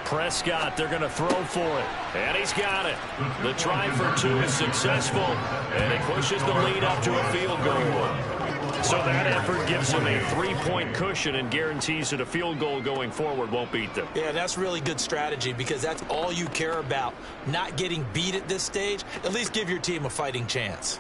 Prescott, they're going to throw for it. And he's got it. The try for 2 is successful. And he pushes the lead up to a field goal. So that effort gives him a 3-point cushion and guarantees that a field goal going forward won't beat them. Yeah, that's really good strategy because that's all you care about. Not getting beat at this stage. At least give your team a fighting chance.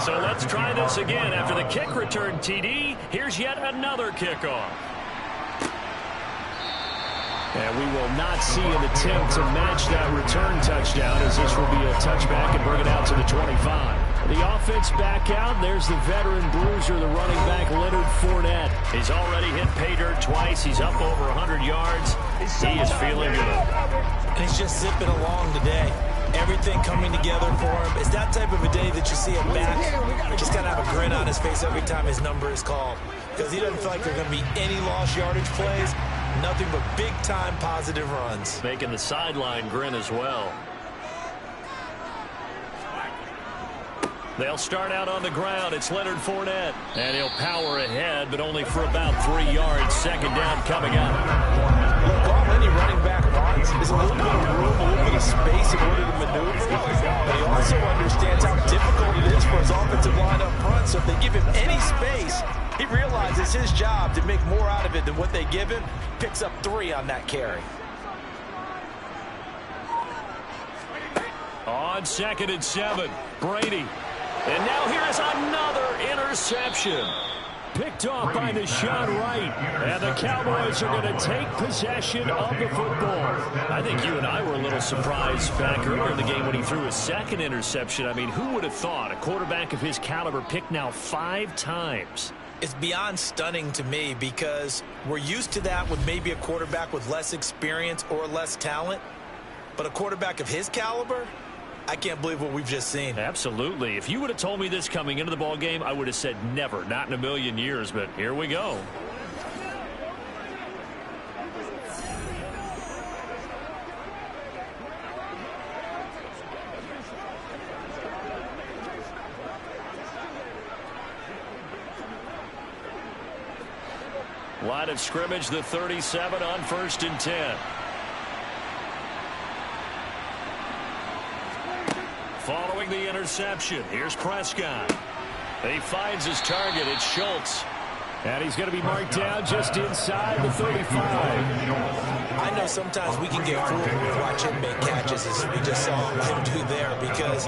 So let's try this again. After the kick return, TD, here's yet another kickoff. And we will not see an attempt to match that return touchdown, as this will be a touchback and bring it out to the 25. The offense back out. There's the veteran bruiser, the running back, Leonard Fournette. He's already hit pay dirt twice. He's up over 100 yards. He is feeling good. And he's just zipping along today. Everything coming together for him. It's that type of a day that you see him back. Just kind of have a grin on his face every time his number is called. Because he doesn't feel like there are going to be any lost yardage plays. Nothing but big-time positive runs. Making the sideline grin as well. They'll start out on the ground. It's Leonard Fournette. And he'll power ahead, but only for about 3 yards. Second down coming up. Look, all any running back wants is a little bit of room, a little bit of space in order to maneuver. But he also understands how difficult it is for his offensive line up front. So if they give him any space, he realizes his job to make more out of it than what they give him. Picks up 3 on that carry. On 2nd and 7, Brady. And now here is another interception. Picked off by Deshaun Wright. And the Cowboys are going to take possession of the football. I think you and I were a little surprised back earlier in the game when he threw his 2nd interception. I mean, who would have thought a quarterback of his caliber picked now 5 times? It's beyond stunning to me because we're used to that with maybe a quarterback with less experience or less talent. But a quarterback of his caliber, I can't believe what we've just seen. Absolutely. If you would have told me this coming into the ball game, I would have said never, not in a million years. But here we go. Line of scrimmage, the 37 on 1st and 10. Following the interception, here's Prescott. He finds his target. It's Schultz. And he's going to be marked down just inside the 35. I know sometimes we can get fooled when we watch him make catches, as we just saw him do there, because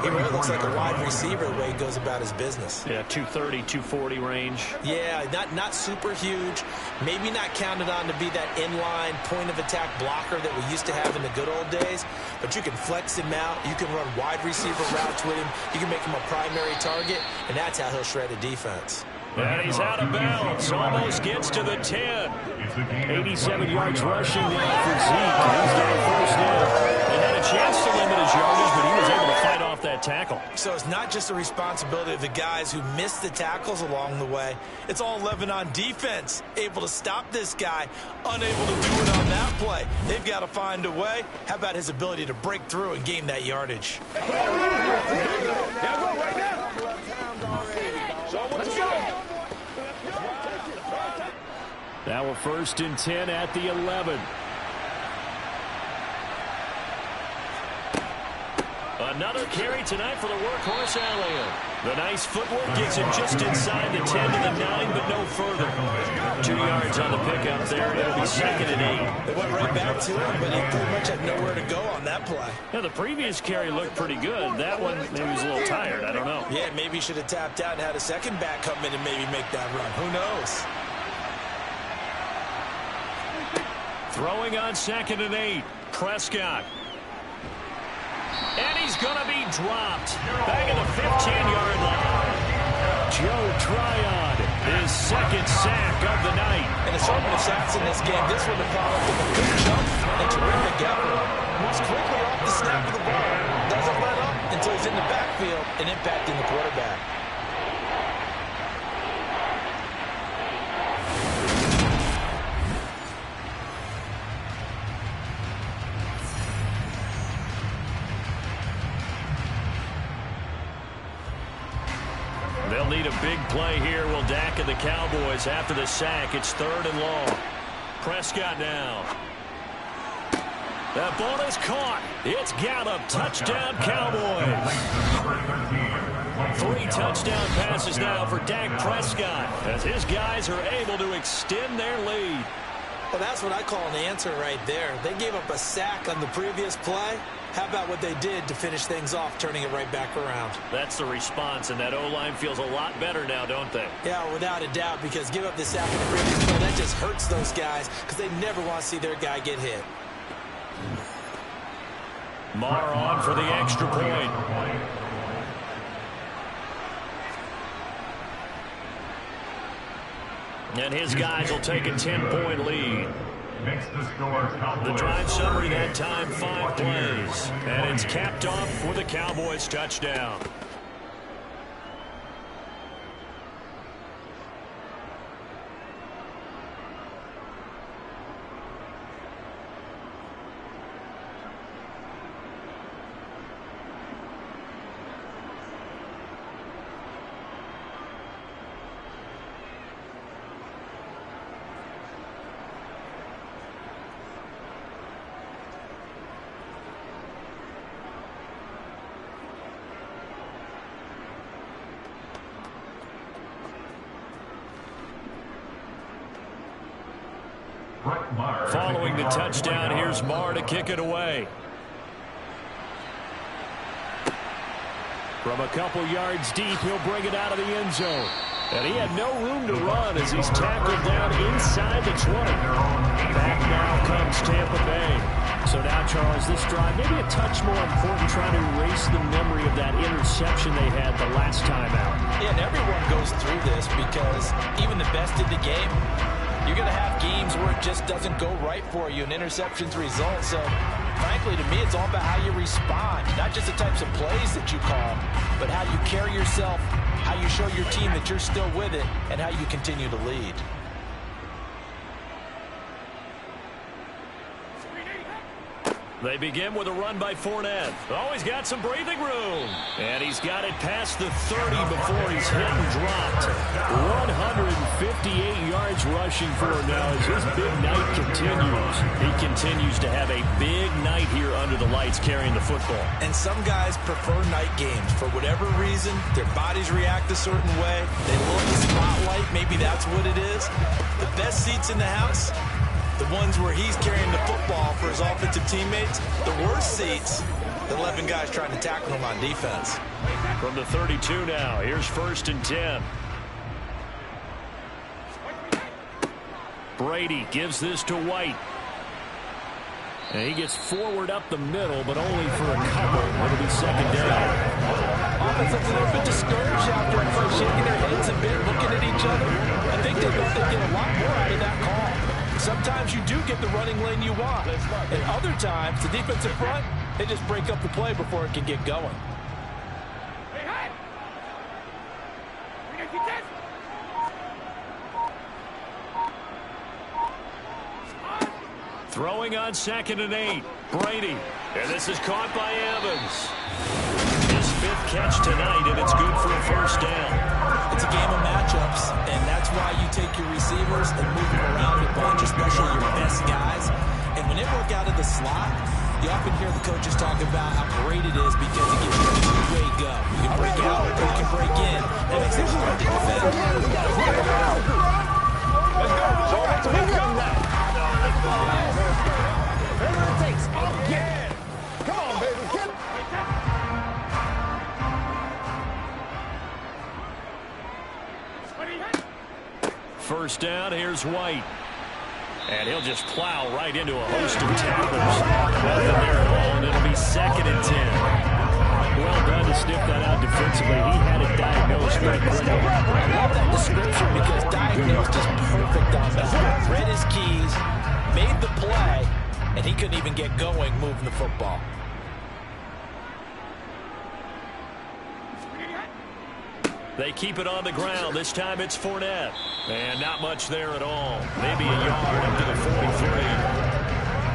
he really looks like a wide receiver the way he goes about his business. Yeah, 230, 240 range. Yeah, not super huge. Maybe not counted on to be that inline point-of-attack blocker that we used to have in the good old days, but you can flex him out. You can run wide receiver routes with him. You can make him a primary target, and that's how he'll shred a defense. And he's out of bounds. Almost gets to the 10. 87 yards rushing there for Zeke. He's got a first down. They had a chance to limit his yardage, but he was able to fight off that that tackle. So it's not just the responsibility of the guys who missed the tackles along the way. It's all 11 on defense, able to stop this guy, unable to do it on that play. They've got to find a way. How about his ability to break through and gain that yardage? Now we're 1st and 10 at the 11. Another carry tonight for the workhorse Elliott. The nice footwork gets him just inside the 10 to the 9, but no further. 2 yards on the pickup there. It'll be 2nd and 8. They went right back to him, but he pretty much had nowhere to go on that play. Yeah, the previous carry looked pretty good. That one, maybe he was a little tired. I don't know. Yeah, maybe he should have tapped out and had a second back come in and maybe make that run. Who knows? Throwing on 2nd and 8. Prescott. And he's going to be dropped. Back at the 15-yard line. Joe Tryon, his 2nd sack of the night. And assortment of sacks in this game. This one the product of a quick jump and terrific effort. Moves quickly off the snap of the ball. Doesn't let up until he's in the backfield and impacting the quarterback. They'll need a big play here. Will Dak and the Cowboys after the sack. It's 3rd and long. Prescott now. That ball is caught. It's Gallup. Touchdown, Cowboys. 3 touchdown passes now for Dak Prescott as his guys are able to extend their lead. Well, that's what I call an answer right there. They gave up a sack on the previous play. How about what they did to finish things off, turning it right back around? That's the response, and that O-line feels a lot better now, don't they? Yeah, without a doubt, because give up the sack on the previous play, that just hurts those guys because they never want to see their guy get hit. Marr on for the extra point. And his guys will take a 10-point lead. The drive summary that time, 5 plays. And it's capped off with a Cowboys touchdown. Following the touchdown, here's Marr to kick it away. From a couple yards deep, he'll bring it out of the end zone. And he had no room to run as he's tackled down inside the 20. Back now comes Tampa Bay. So now, Charles, this drive maybe a touch more important, trying to erase the memory of that interception they had the last time out. Yeah, and everyone goes through this because even the best in the game, you're going to have games where it just doesn't go right for you and interceptions result. So, frankly, to me, it's all about how you respond. Not just the types of plays that you call, but how you carry yourself, how you show your team that you're still with it, and how you continue to lead. They begin with a run by Fournette. Oh, he's got some breathing room. And he's got it past the 30 before he's hit and dropped. 158 yards rushing for him now as his big night continues. He continues to have a big night here under the lights carrying the football. And some guys prefer night games. For whatever reason, their bodies react a certain way. They love the spotlight. Maybe that's what it is. The best seats in the house, the ones where he's carrying the football for his offensive teammates. The worst seats, the 11 guys trying to tackle him on defense. From the 32 now, here's 1st and 10. Brady gives this to White. And he gets forward up the middle, but only for a couple. It'll be 2nd down. Offense looks a little bit discouraged after shaking their heads a bit, looking at each other. I think they know they get a lot more out of that call. Sometimes you do get the running lane you want. And other times, the defensive front, they just break up the play before it can get going. Throwing on 2nd and 8. Brady. And this is caught by Evans. His 5th catch tonight, and it's good for a first down. It's a game of matchups, and that's why you take your receivers and move them around a bunch, especially your best guys. And when they work out of the slot, you often hear the coaches talk about how great it is because it gives you a two-way go. You can break out or you can break in. That makes it hard to defend. Let's go. Let's go. Whatever it takes. Yeah. Come on, baby. Get it. First down, here's White. And he'll just plow right into a host of tacklers. Nothing there at all, and it'll be 2nd and 10. Well done to sniff that out defensively. He had it diagnosed pretty quickly. I love that description because diagnosed is perfect on that. Read his keys, made the play, and he couldn't even get going moving the football. They keep it on the ground. This time it's Fournette. And not much there at all. Maybe a yard up to the 43.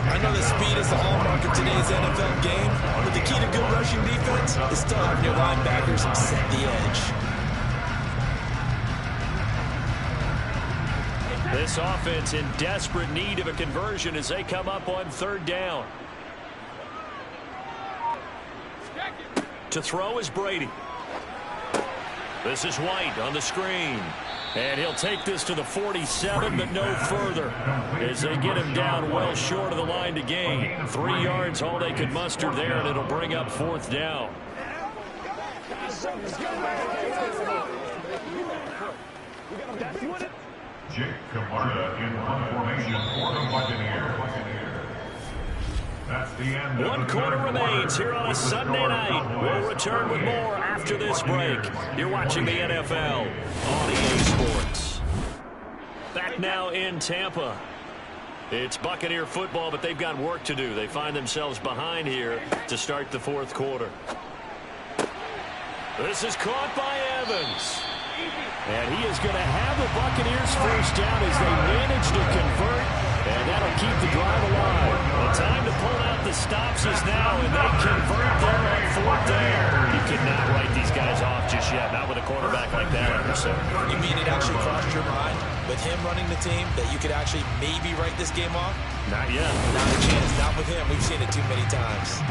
I know that speed is the hallmark of today's NFL game, but the key to good rushing defense is still having your linebackers set the edge. This offense in desperate need of a conversion as they come up on 3rd down. To throw is Brady. This is White on the screen. And he'll take this to the 47, but no further, as they get him down well short of the line to gain. 3 yards, all they could muster there, and it'll bring up 4th down. Jake Camarda in one formation for the Buccaneers. That's the end of One quarter remains here on a Sunday night. We'll return with more after this break. You're watching the NFL on EA Sports. Back now in Tampa. It's Buccaneer football, but they've got work to do. They find themselves behind here to start the 4th quarter. This is caught by Evans. And he is going to have the Buccaneers first down as they manage to convert, and that'll keep the drive alive. The time to pull out the stops is now, and they convert there on 4th down. You cannot write these guys off just yet, not with a quarterback like that under center. You mean it actually crossed your mind with him running the team that you could actually maybe write this game off? Not yet. Not a chance. Not with him. We've seen it too many times.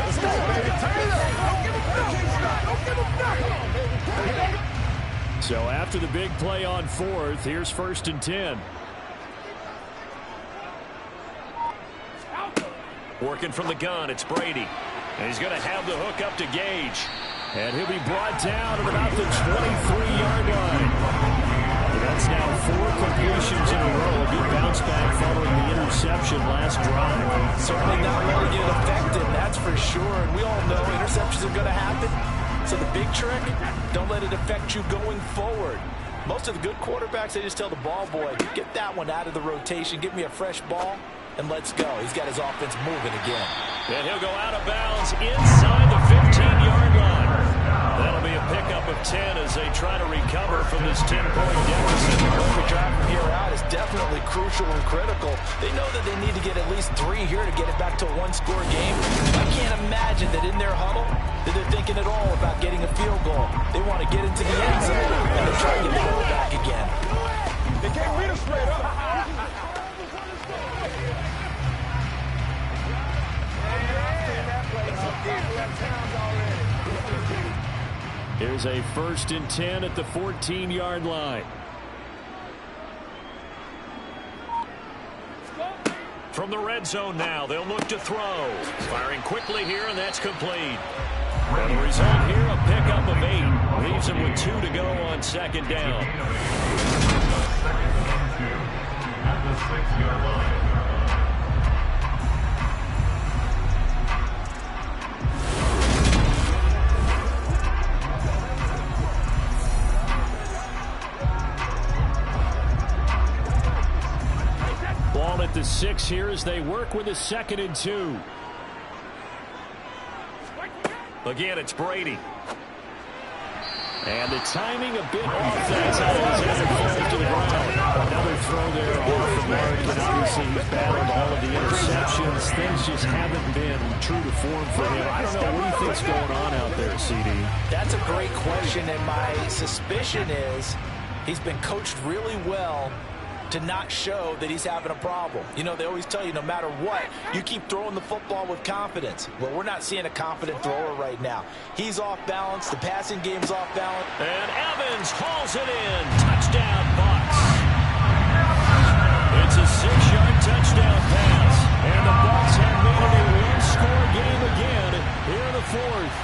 Let's go, baby. Turn it up. Don't give him back. Don't give him back. Come on, baby. Turn it up. So after the big play on 4th, here's 1st and 10. Working from the gun, it's Brady. And he's going to have the hook up to Gage. And he'll be brought down at about the 23-yard line. And that's now 4 completions in a row. A good bounce back following the interception last drive. Certainly not letting it affect him, that's for sure. And we all know interceptions are going to happen. So the big trick, don't let it affect you going forward. Most of the good quarterbacks, they just tell the ball boy, get that one out of the rotation, give me a fresh ball, and let's go. He's got his offense moving again. And he'll go out of bounds inside the 15-yard line. That'll be a pickup of 10 as they try to recover from this 10-point deficit. Every drive from here out is definitely crucial and critical. They know that they need to get at least 3 here to get it back to a one-score game. I can't imagine that in their huddle that they're thinking at all about getting a field goal. They want to get into the end zone, and they're trying to get the ball back again. They can't beat us straight up. Here's a 1st and 10 at the 14-yard line. From the red zone now, they'll look to throw. Firing quickly here, and that's complete. And the result here, a pickup of 8. Leaves him with 2 to go on 2nd down. At the 6-yard line. Ball at the 6 here as they work with a 2nd and 2. Again, it's Brady. And the timing a bit off that time as Alexander falls to the ground. Another throw there off the mark, and obviously he's battled all of the interceptions. Things just haven't been true to form for him. I don't know, what do you think's going on out there, CD? That's a great question, and my suspicion is he's been coached really well to not show that he's having a problem. You know, they always tell you no matter what, you keep throwing the football with confidence. Well, we're not seeing a confident thrower right now. He's off balance. The passing game's off balance. And Evans hauls it in. Touchdown, Bucs. It's a 6-yard touchdown pass. And the Bucs have made it a one-score game again here in the fourth.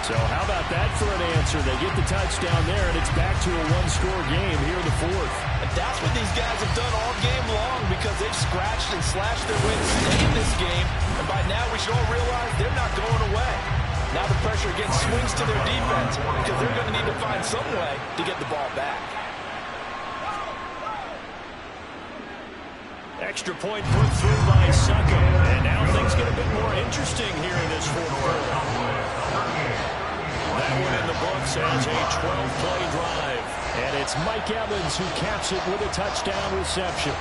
So how about that for an answer? They get the touchdown there, and it's back to a one-score game here in the fourth. And that's what these guys have done all game long because they've scratched and slashed their way to stay in this game. And by now we should all realize they're not going away. Now the pressure again swings to their defense because they're going to need to find some way to get the ball back. Extra point put through by Succo. And now things get a bit more interesting here in this fourth quarter. That one in the books as a 12-play drive. And it's Mike Evans who caps it with a touchdown reception.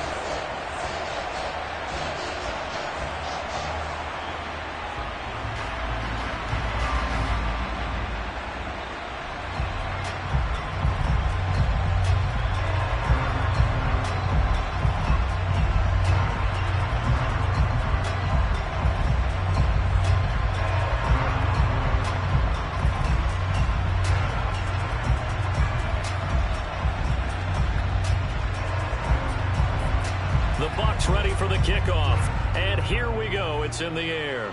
Ready for the kickoff. And here we go. It's in the air.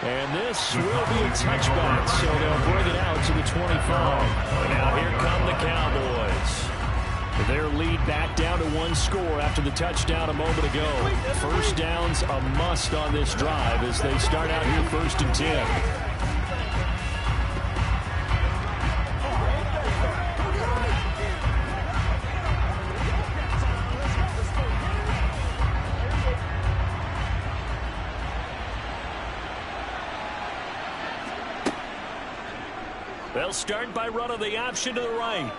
And this will be a touchback, so they'll bring it out to the 25. Now here come the Cowboys. Their lead back down to one score after the touchdown a moment ago. First down's a must on this drive as they start out here 1st and 10. They'll start by running the option to the right.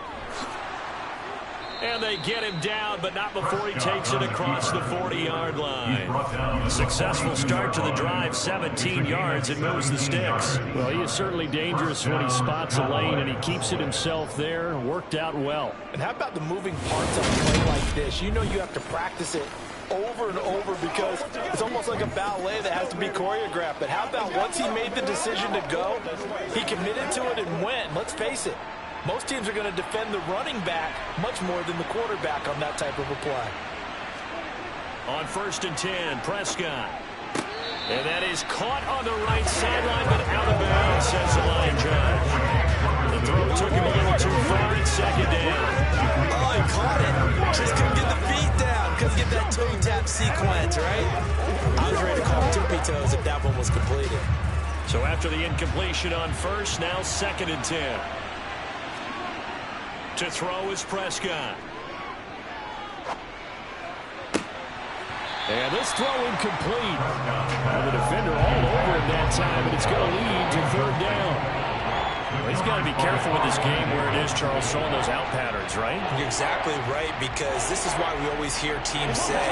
And they get him down, but not before he takes it across the 40-yard line. Successful start to the drive, 17 yards, and moves the sticks. Well, he is certainly dangerous when he spots a lane, and he keeps it himself there. Worked out well. And how about the moving parts of a play like this? You know you have to practice it over and over because it's almost like a ballet that has to be choreographed. But how about once he made the decision to go, he committed to it and went. Let's face it, most teams are going to defend the running back much more than the quarterback on that type of a play. On 1st and 10, Prescott. And that is caught on the right sideline, but out of bounds, says the line judge. The throw took him a little too far in 2nd down. Oh, he caught it. Just couldn't get the feet down. Couldn't get that toe tap sequence, right? I was ready to call tippy toes if that one was completed. So after the incompletion on 1st, now 2nd and 10. To throw is Prescott. And this throw incomplete. The defender all over him that time, and it's going to lead to 3rd down. Well, he's got to be careful with this game where it is, Charles, throwing those out patterns, right? You're exactly right, because this is why we always hear teams say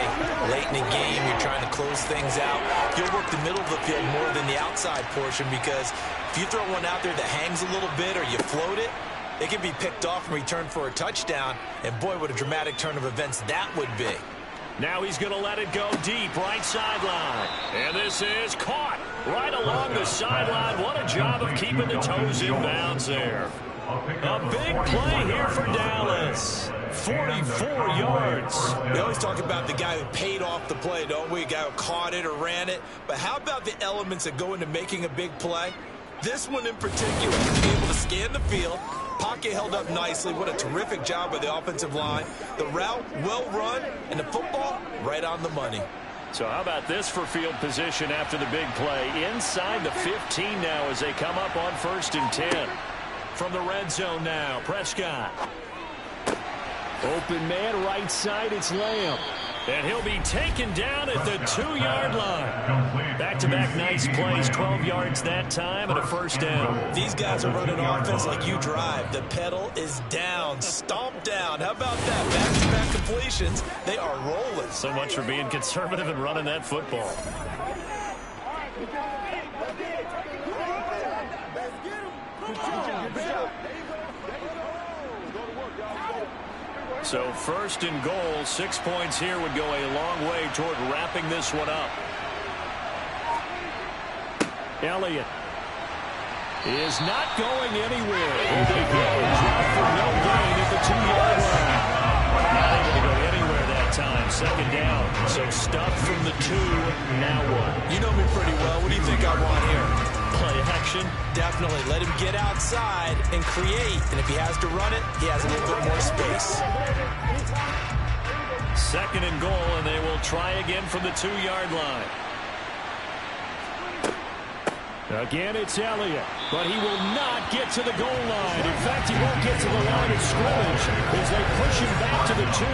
late in the game, you're trying to close things out. You'll work the middle of the field more than the outside portion, because if you throw one out there that hangs a little bit or you float it, it can be picked off and returned for a touchdown. And boy, what a dramatic turn of events that would be. Now he's going to let it go deep, right sideline. And this is caught right along the sideline. What a job of keeping the toes in bounds there. A big play here for Dallas. 44 yards. We always talk about the guy who paid off the play, don't we? A guy who caught it or ran it. But how about the elements that go into making a big play? This one in particular, able to scan the field. Pocket held up nicely. What a terrific job by the offensive line. The route, well run, and the football, right on the money. So how about this for field position after the big play? Inside the 15 now as they come up on 1st and 10. From the red zone now, Prescott. Open man, right side, it's Lamb. And he'll be taken down at the 2-yard line. Back-to-back nice plays, 12 yards that time and a first down. These guys are running offense like you drive. The pedal is down, stomp down. How about that? Back-to-back completions. They are rolling. So much for being conservative and running that football. So first and goal, 6 points here would go a long way toward wrapping this one up. Elliott is not going anywhere. Here they go. Drop for no gain at the 2-yard line. Not able to go anywhere that time. Second down. So stuffed from the 2. Now what? You know me pretty well. What do you think I want here? Play action. Definitely. Let him get outside and create. And if he has to run it, he has a little bit more space. Second and goal, and they will try again from the 2-yard line. Again, it's Elliott, but he will not get to the goal line. In fact, he won't get to the line of scrimmage as they push him back to the 2.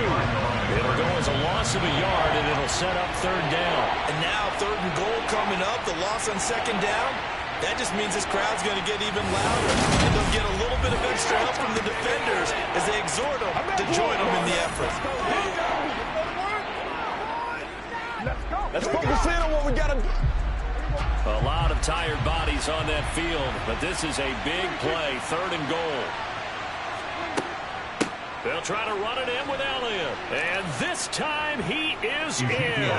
It'll go as a loss of a yard, and it'll set up third down. And now third and goal coming up, the loss on second down. That just means this crowd's going to get even louder, and they'll get a little bit of extra help from the defenders as they exhort them to join them in the effort. Let's focus in on what we got to do. A lot of tired bodies on that field, but this is a big play, third and goal. They'll try to run it in with Elliott. And this time he is in.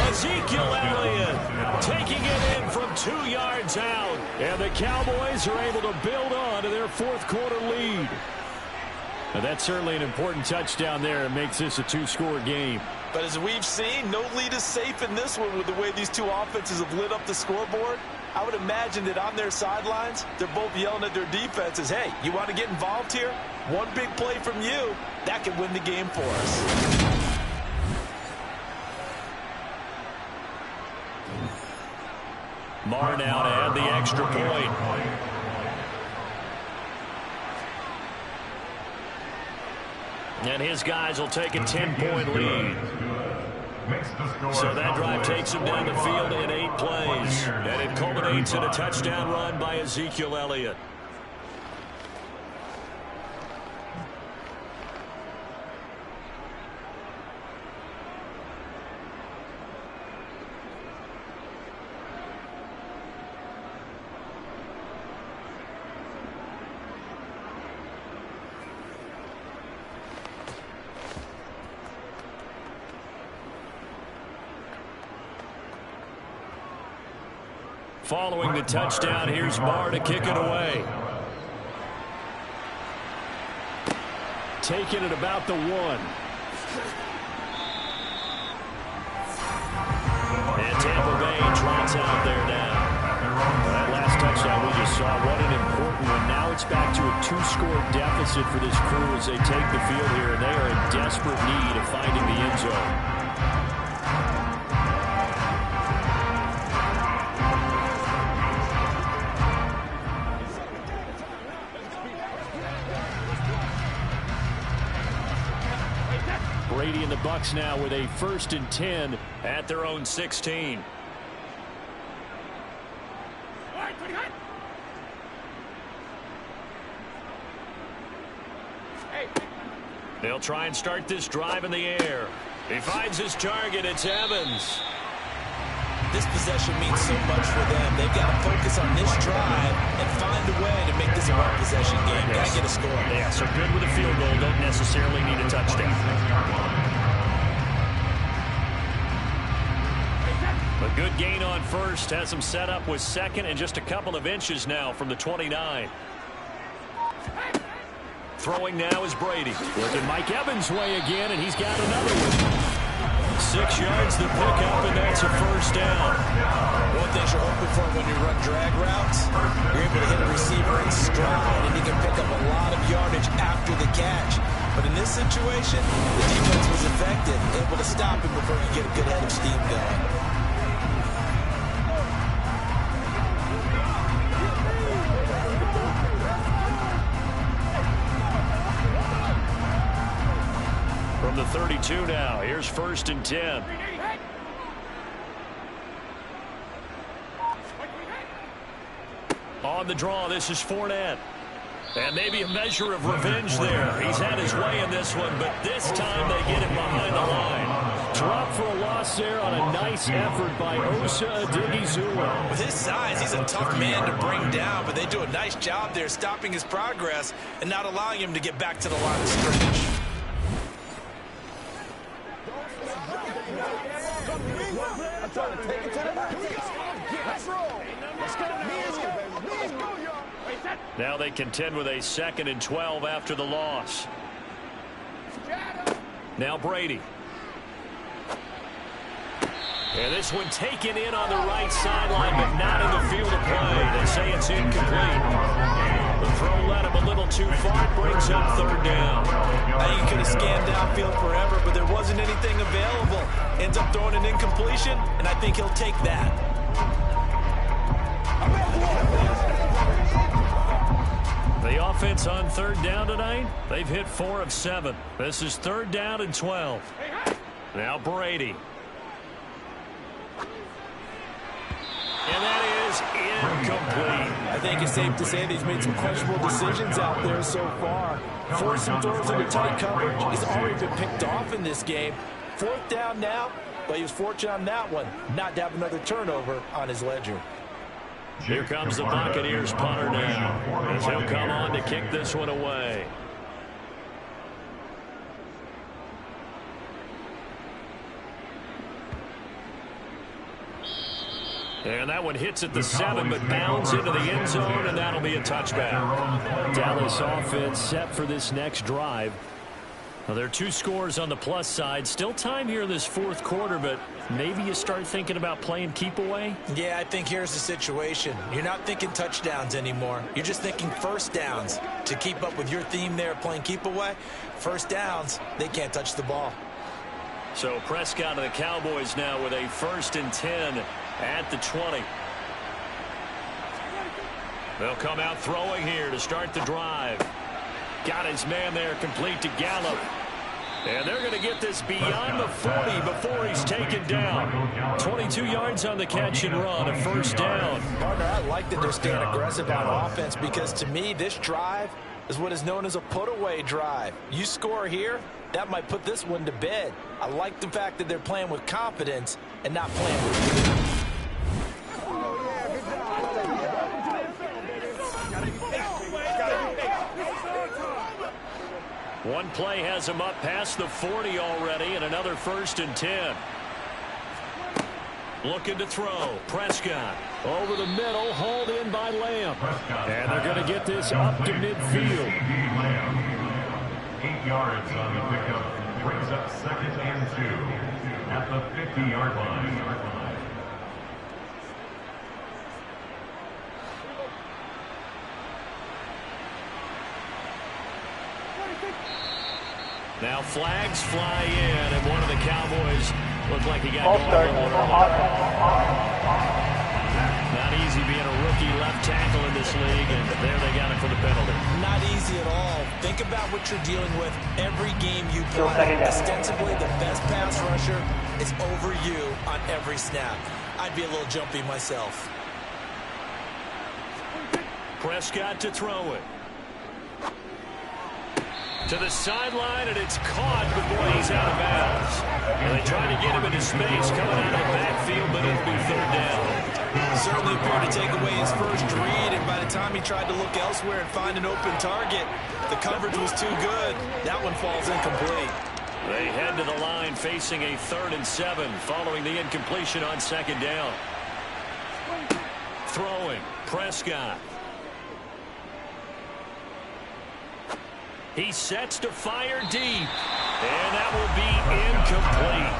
Ezekiel Elliott taking it in from 2 yards out. And the Cowboys are able to build on to their fourth quarter lead. Now that's certainly an important touchdown there. It makes this a 2-score game. But as we've seen, no lead is safe in this one with the way these two offenses have lit up the scoreboard. I would imagine that on their sidelines, they're both yelling at their defenses, hey, you want to get involved here? One big play from you, that could win the game for us. Marr now to add the extra point. And his guys will take a 10-point lead. So that drive takes him down the field in 8 plays. And it culminates in a touchdown run by Ezekiel Elliott. Following the touchdown, here's Marr to kick it away. Taking it about the 1. And Tampa Bay trots out there now. That last touchdown we just saw, what an important one. Now it's back to a 2-score deficit for this crew as they take the field here, and they are in desperate need of finding the end zone. Brady and the Bucs now with a 1st and 10 at their own 16. They'll try and start this drive in the air. He finds his target. It's Evans. This possession means so much for them. They've got to focus on this drive and find a way to make this a one-possession game. Got to get a score. Yeah, so good with a field goal. Don't necessarily need a touchdown. A good gain on first. Has him set up with second and just a couple of inches now from the 29. Throwing now is Brady. Looking Mike Evans' way again, and he's got another one. 6 yards to pick up, and that's a first down. One thing you're hoping for when you run drag routes, you're able to hit a receiver in stride, and he can pick up a lot of yardage after the catch. But in this situation, the defense was effective, able to stop him before he get a good head of steam going. From the 32 now. Here's 1st and 10. On the draw, this is Fournette. And maybe a measure of revenge there. He's had his way in this one, but this time they get him behind the line. Drop for a loss there on a nice effort by Osa Odighizuwa. With his size, he's a tough man to bring down, but they do a nice job there stopping his progress and not allowing him to get back to the line of scrimmage. Now they contend with a 2nd and 12 after the loss. Now Brady. And this one taken in on the right sideline, but not in the field of play. They say it's incomplete. The throw led him a little too far. It brings up 3rd down. I think he could have scanned downfield forever, but there wasn't anything available. Ends up throwing an incompletion, and I think he'll take that. The offense on 3rd down tonight, they've hit 4 of 7. This is 3rd down and 12. Now Brady. And that is incomplete. I think it's safe to say that he's made some questionable decisions out there so far. Forcing throws into tight coverage. He's already been picked off in this game. 4th down now, but he was fortunate on that one not to have another turnover on his ledger. Here comes the Buccaneers punter now, as he'll come on to kick this one away. And that one hits at the 7, but bounds into the end zone, and that'll be a touchback. Dallas offense set for this next drive. Now, there are 2 scores on the plus side. Still time here in this 4th quarter, but maybe you start thinking about playing keep away? Yeah, I think here's the situation. You're not thinking touchdowns anymore. You're just thinking 1st downs. To keep up with your theme there, playing keep away, 1st downs, they can't touch the ball. So Prescott of the Cowboys now with a 1st and 10 at the 20. They'll come out throwing here to start the drive. Got his man there, complete to Gallup. And they're going to get this beyond the 40 before he's taken down. 22 yards on the catch and run, a 1st down. Partner, I like that they're staying aggressive on offense because to me, this drive is what is known as a put-away drive. You score here, that might put this one to bed. I like the fact that they're playing with confidence and not playing with fear. One play has him up past the 40 already, and another 1st and 10. Looking to throw. Prescott over the middle, hauled in by Lamb. And they're going to get this up to midfield. 8 yards on the pickup. Brings up 2nd and 2 at the 50-yard line. Now flags fly in, and one of the Cowboys looked like he got going. Not easy being a rookie left tackle in this league, and there they got him for the penalty. Not easy at all. Think about what you're dealing with every game you play. Ostensibly, the best pass rusher is over you on every snap. I'd be a little jumpy myself. Prescott to throw it. To the sideline, and it's caught, but boy, he's out of bounds. And they try to get him into space coming out of the backfield, but it'll be 3rd down. Certainly appeared to take away his first read, and by the time he tried to look elsewhere and find an open target, the coverage was too good. That one falls incomplete. They head to the line facing a 3rd and 7 following the incompletion on 2nd down. Throwing, Prescott. He sets to fire deep, and that will be incomplete.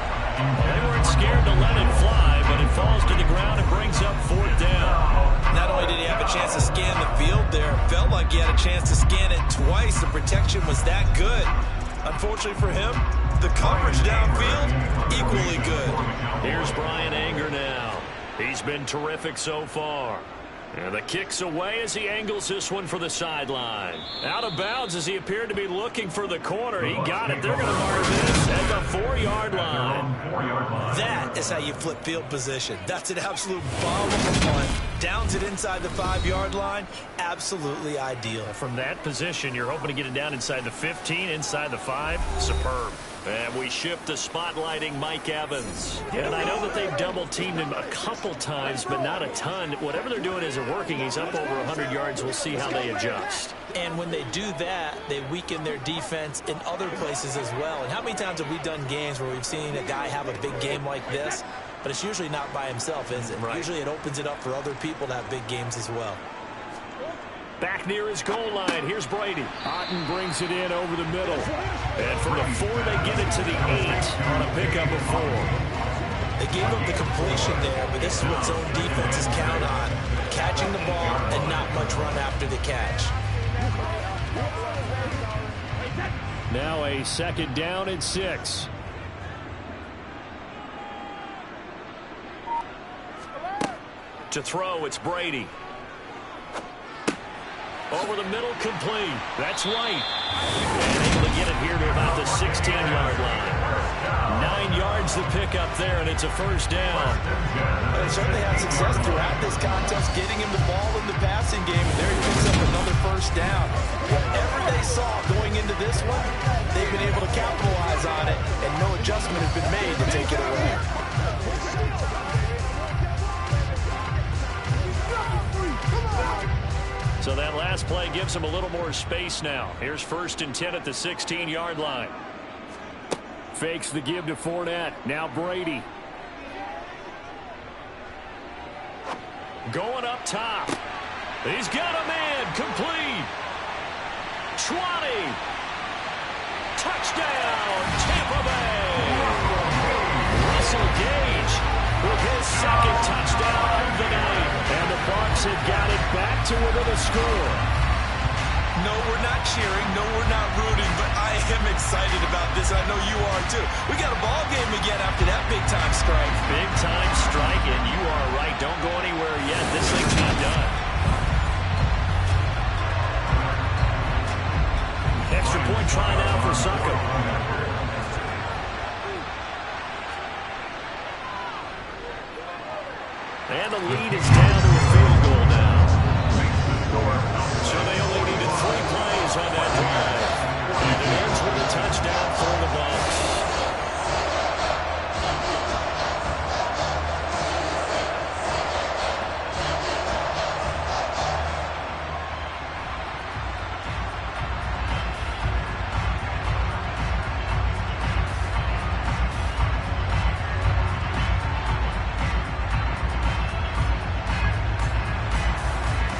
They weren't scared to let it fly, but it falls to the ground and brings up 4th down. Not only did he have a chance to scan the field there, it felt like he had a chance to scan it twice. The protection was that good. Unfortunately for him, the coverage downfield, equally good. Here's Brian Anger now. He's been terrific so far. And the kick's away as he angles this one for the sideline. Out of bounds as he appeared to be looking for the corner. He got it. They're going to mark this at the 4-yard line. That is how you flip field position. That's an absolute bomb of a punt. Downs it inside the 5-yard line. Absolutely ideal. From that position, you're hoping to get it down inside the 15, inside the 5. Superb. And we shift to spotlighting Mike Evans. And I know that they've double-teamed him a couple times, but not a ton. Whatever they're doing isn't working. He's up over 100 yards. We'll see how they adjust. And when they do that, they weaken their defense in other places as well. And how many times have we done games where we've seen a guy have a big game like this? But it's usually not by himself, is it? Right. Usually it opens it up for other people to have big games as well. Back near his goal line, here's Brady. Otten brings it in over the middle. And from the 4, they get it to the 8 on a pickup of 4. They gave up the completion there, but this is what zone defenses count on. Catching the ball and not much run after the catch. Now a 2nd down and 6. To throw, it's Brady. Over the middle, complete. That's White. And able to get it here to about the 16-yard line. 9 yards to pick up there, and it's a 1st down. They certainly had success throughout this contest, getting him the ball in the passing game, and there he picks up another 1st down. Whatever they saw going into this one, they've been able to capitalize on it, and no adjustment has been made to take it away. So that last play gives him a little more space now. Here's 1st and 10 at the 16-yard line. Fakes the give to Fournette. Now Brady. Going up top. He's got a man. Complete. 20. Touchdown, Tampa Bay. Russell Gage with his 2nd touchdown of the night. And the Bucs have got it back to within a score. No, we're not cheering. No, we're not rooting. But I am excited about this. I know you are, too. We got a ball game again after that big-time strike. Big-time strike, and you are right. Don't go anywhere yet. This thing's not done. Extra point try now for Succo. And the lead is down to a field goal now. So they only needed 3 plays on that drive. And it ends with a touchdown for the Bucs.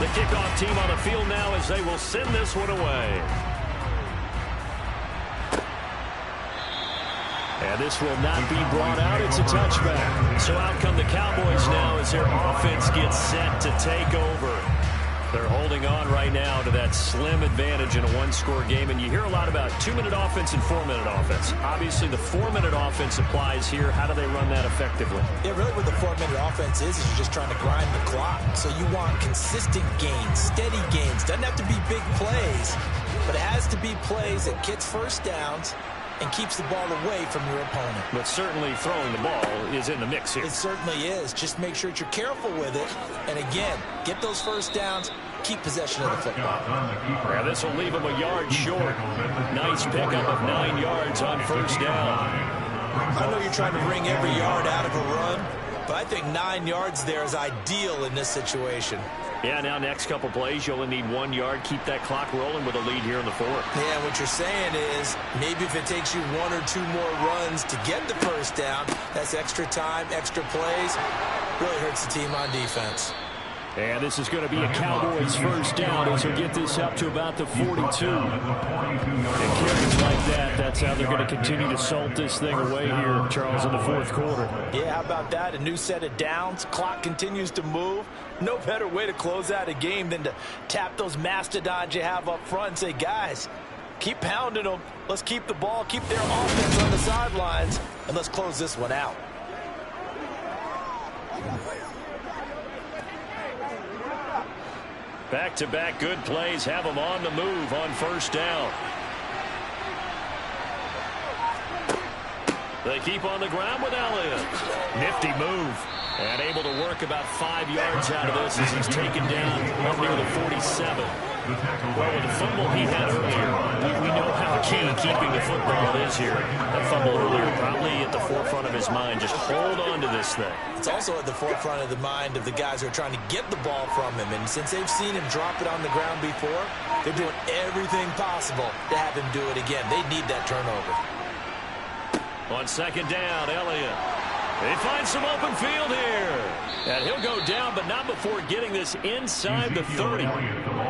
The kickoff team on the field now as they will send this one away. And this will not be brought out. It's a touchback. So out come the Cowboys now as their offense gets set to take over. They're holding on right now to that slim advantage in a 1-score game. And you hear a lot about 2-minute offense and 4-minute offense. Obviously, the 4-minute offense applies here. How do they run that effectively? Yeah, really what the 4-minute offense is you're just trying to grind the clock. So you want consistent gains, steady gains. Doesn't have to be big plays, but it has to be plays that gets 1st downs and keeps the ball away from your opponent. But certainly throwing the ball is in the mix here. It certainly is. Just make sure that you're careful with it. And again, get those 1st downs, keep possession of the football. Yeah, this will leave him a yard short. Nice pickup of 9 yards on 1st down. I know you're trying to wring every yard out of a run, but I think 9 yards there is ideal in this situation. Yeah, now next couple plays, you only need 1 yard. Keep that clock rolling with a lead here in the 4th. Yeah, what you're saying is maybe if it takes you 1 or 2 more runs to get the 1st down, that's extra time, extra plays. Really hurts the team on defense. And this is going to be a Cowboys 1st down as he'll get this up to about the 42. And carries like that, that's how they're going to continue to salt this thing away here, Charles, in the 4th quarter. Yeah, how about that? A new set of downs. Clock continues to move. No better way to close out a game than to tap those mastodons you have up front and say, guys, keep pounding them. Let's keep the ball, keep their offense on the sidelines, and let's close this one out. Back-to-back good plays have them on the move on first down. They keep on the ground with Elliott. Nifty move. And able to work about 5 yards out of this as he's taken down up near the 47. Well, with the fumble he had earlier, we know how key keeping the football is here. That fumble earlier probably at the forefront of his mind. Just hold on to this thing. It's also at the forefront of the mind of the guys who are trying to get the ball from him. And since they've seen him drop it on the ground before, they're doing everything possible to have him do it again. They need that turnover. On second down, Elliott. They find some open field here. And he'll go down, but not before getting this inside the 30.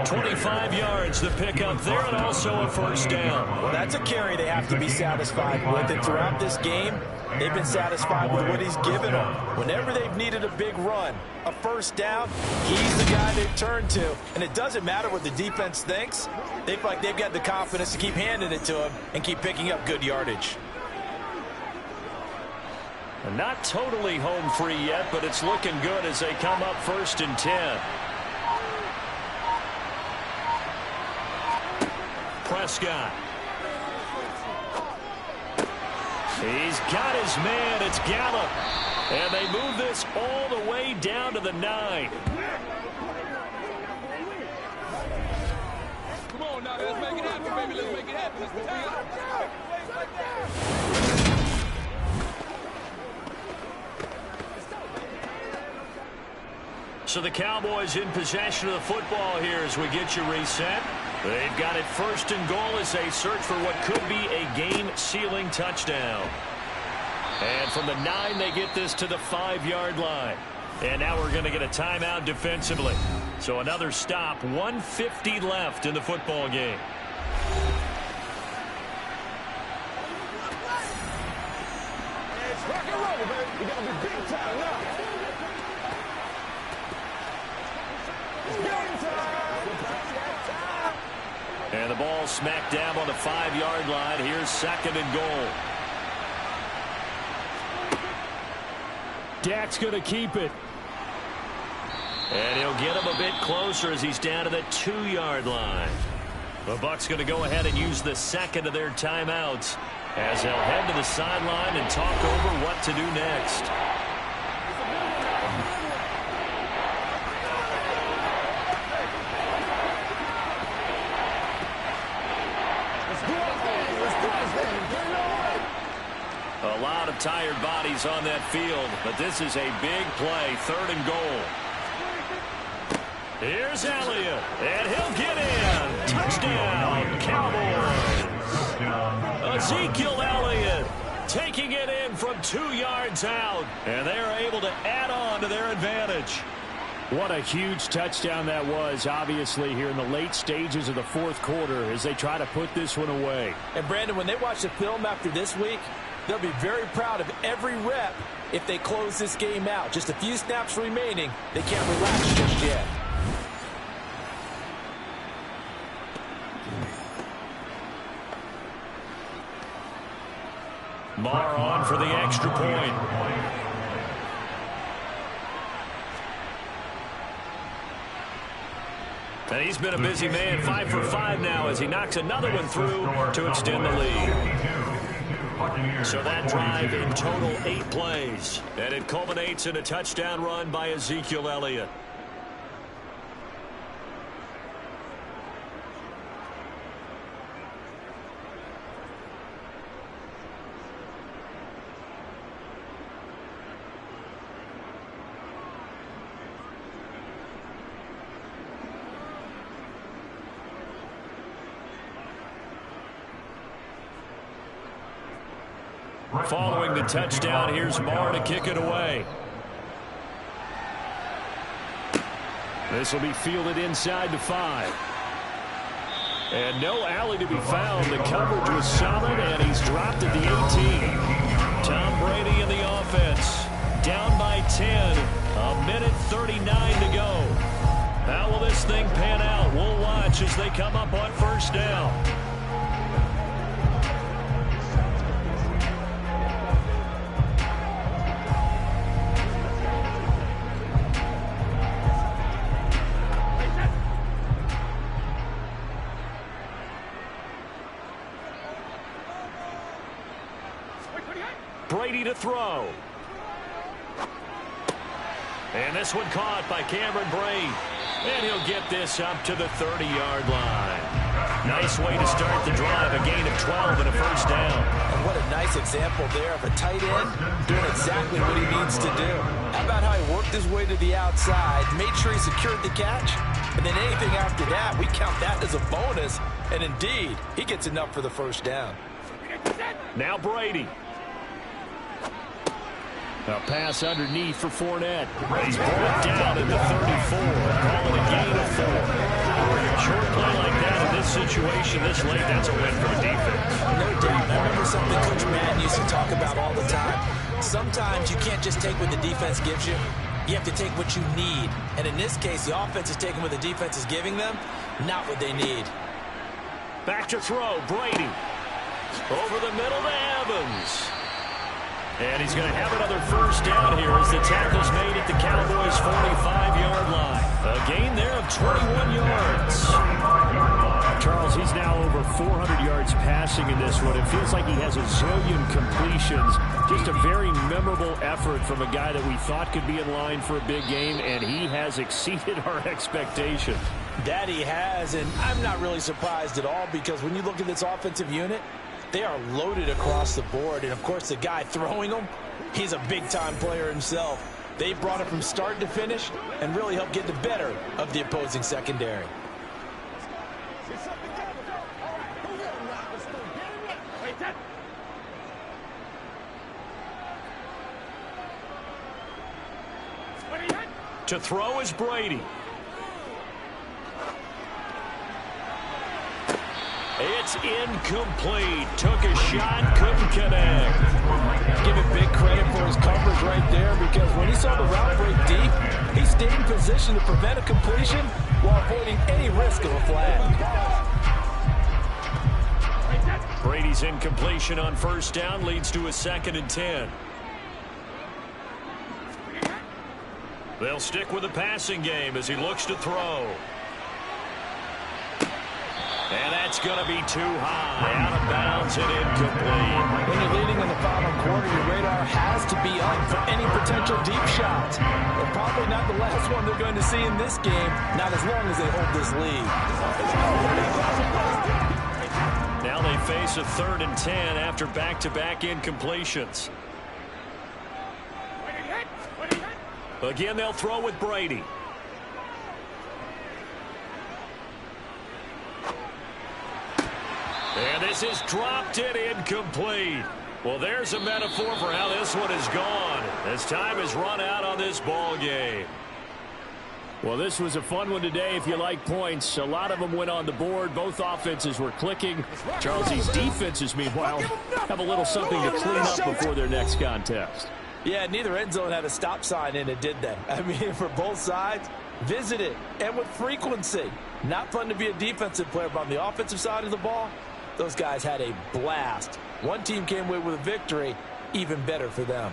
25 yards to pick up there, and also a first down. Well, that's a carry they have to be satisfied with. And throughout this game, they've been satisfied with what he's given them. Whenever they've needed a big run, a first down, he's the guy they've turned to. And it doesn't matter what the defense thinks. They feel like they've got the confidence to keep handing it to him and keep picking up good yardage. Not totally home free yet, but it's looking good as they come up 1st and 10. Prescott. He's got his man. It's Gallup. And they move this all the way down to the 9. Come on now, let's make it happen, baby. Let's make it happen. It's time. So the Cowboys in possession of the football here as we get you reset. They've got it 1st and goal as they search for what could be a game-sealing touchdown. And from the 9, they get this to the 5-yard line. And now we're going to get a timeout defensively. So another stop, 1:50 left in the football game. It's rock and roll, baby. We're going to be big time now. And the ball smacked down on the 5-yard line. Here's 2nd and goal. Dak's going to keep it. And he'll get him a bit closer as he's down to the 2-yard line. The Bucs going to go ahead and use the 2nd of their timeouts as they'll head to the sideline and talk over what to do next. A lot of tired bodies on that field, but this is a big play, 3rd and goal. Here's Elliott, and he'll get in. Touchdown, Cowboys. Ezekiel Elliott taking it in from 2 yards out, and they're able to add on to their advantage. What a huge touchdown that was, obviously, here in the late stages of the 4th quarter as they try to put this one away. And, Brandon, when they watch the film after this week, they'll be very proud of every rep if they close this game out. Just a few snaps remaining. They can't relax just yet. Marr on for the extra point. And he's been a busy man, 5 for 5 now as he knocks another one through to extend the lead. So that drive in total 8 plays. And it culminates in a touchdown run by Ezekiel Elliott. Following the touchdown, here's Marr to kick it away. This will be fielded inside the 5. And no alley to be found. The coverage was solid, and he's dropped at the 18. Tom Brady in the offense. Down by 10. 1:39 to go. How will this thing pan out? We'll watch as they come up on first down. Brady to throw. And this one caught by Cameron Brate. And he'll get this up to the 30-yard line. Nice way to start the drive, a gain of 12 and a first down. And what a nice example there of a tight end doing exactly what he needs to do. How about how he worked his way to the outside, made sure he secured the catch, and then anything after that, we count that as a bonus. And indeed, he gets enough for the first down. Now Brady. A pass underneath for Fournette. He's brought down at the 34. Calling a gain of 4. Short play like that in this situation this late, that's a win for the defense. No doubt. I remember something Coach Madden used to talk about all the time. Sometimes you can't just take what the defense gives you. You have to take what you need. And in this case, the offense is taking what the defense is giving them, not what they need. Back to throw. Brady. Over the middle to Evans. And he's going to have another first down here as the tackle's made at the Cowboys' 45-yard line. A gain there of 21 yards. Charles, he's now over 400 yards passing in this one. It feels like he has a zillion completions. Just a very memorable effort from a guy that we thought could be in line for a big game, and he has exceeded our expectations. That he has, and I'm not really surprised at all because when you look at this offensive unit, they are loaded across the board. And, of course, the guy throwing them, he's a big-time player himself. They brought it from start to finish and really helped get the better of the opposing secondary. To throw is Brady. It's incomplete. Took a shot, couldn't connect. Give him big credit for his coverage right there because when he saw the route break deep, he stayed in position to prevent a completion while avoiding any risk of a flag. Brady's incompletion on first down leads to a 2nd and 10. They'll stick with the passing game as he looks to throw. And that's going to be too high. Out of bounds and incomplete. When you're leading in the final quarter, your radar has to be up for any potential deep shots. But probably not the last one they're going to see in this game, not as long as they hold this lead. Now they face a 3rd and 10 after back-to-back incompletions. Again, they'll throw with Brady. And this is dropped and incomplete. Well, there's a metaphor for how this one is gone as time has run out on this ball game. Well, this was a fun one today if you like points. A lot of them went on the board. Both offenses were clicking. Charles, these defenses, meanwhile, have a little something to clean up before their next contest. Yeah, neither end zone had a stop sign in it, did they? I mean, for both sides, visit it, and with frequency. Not fun to be a defensive player, but on the offensive side of the ball, those guys had a blast. One team came away with a victory, even better for them.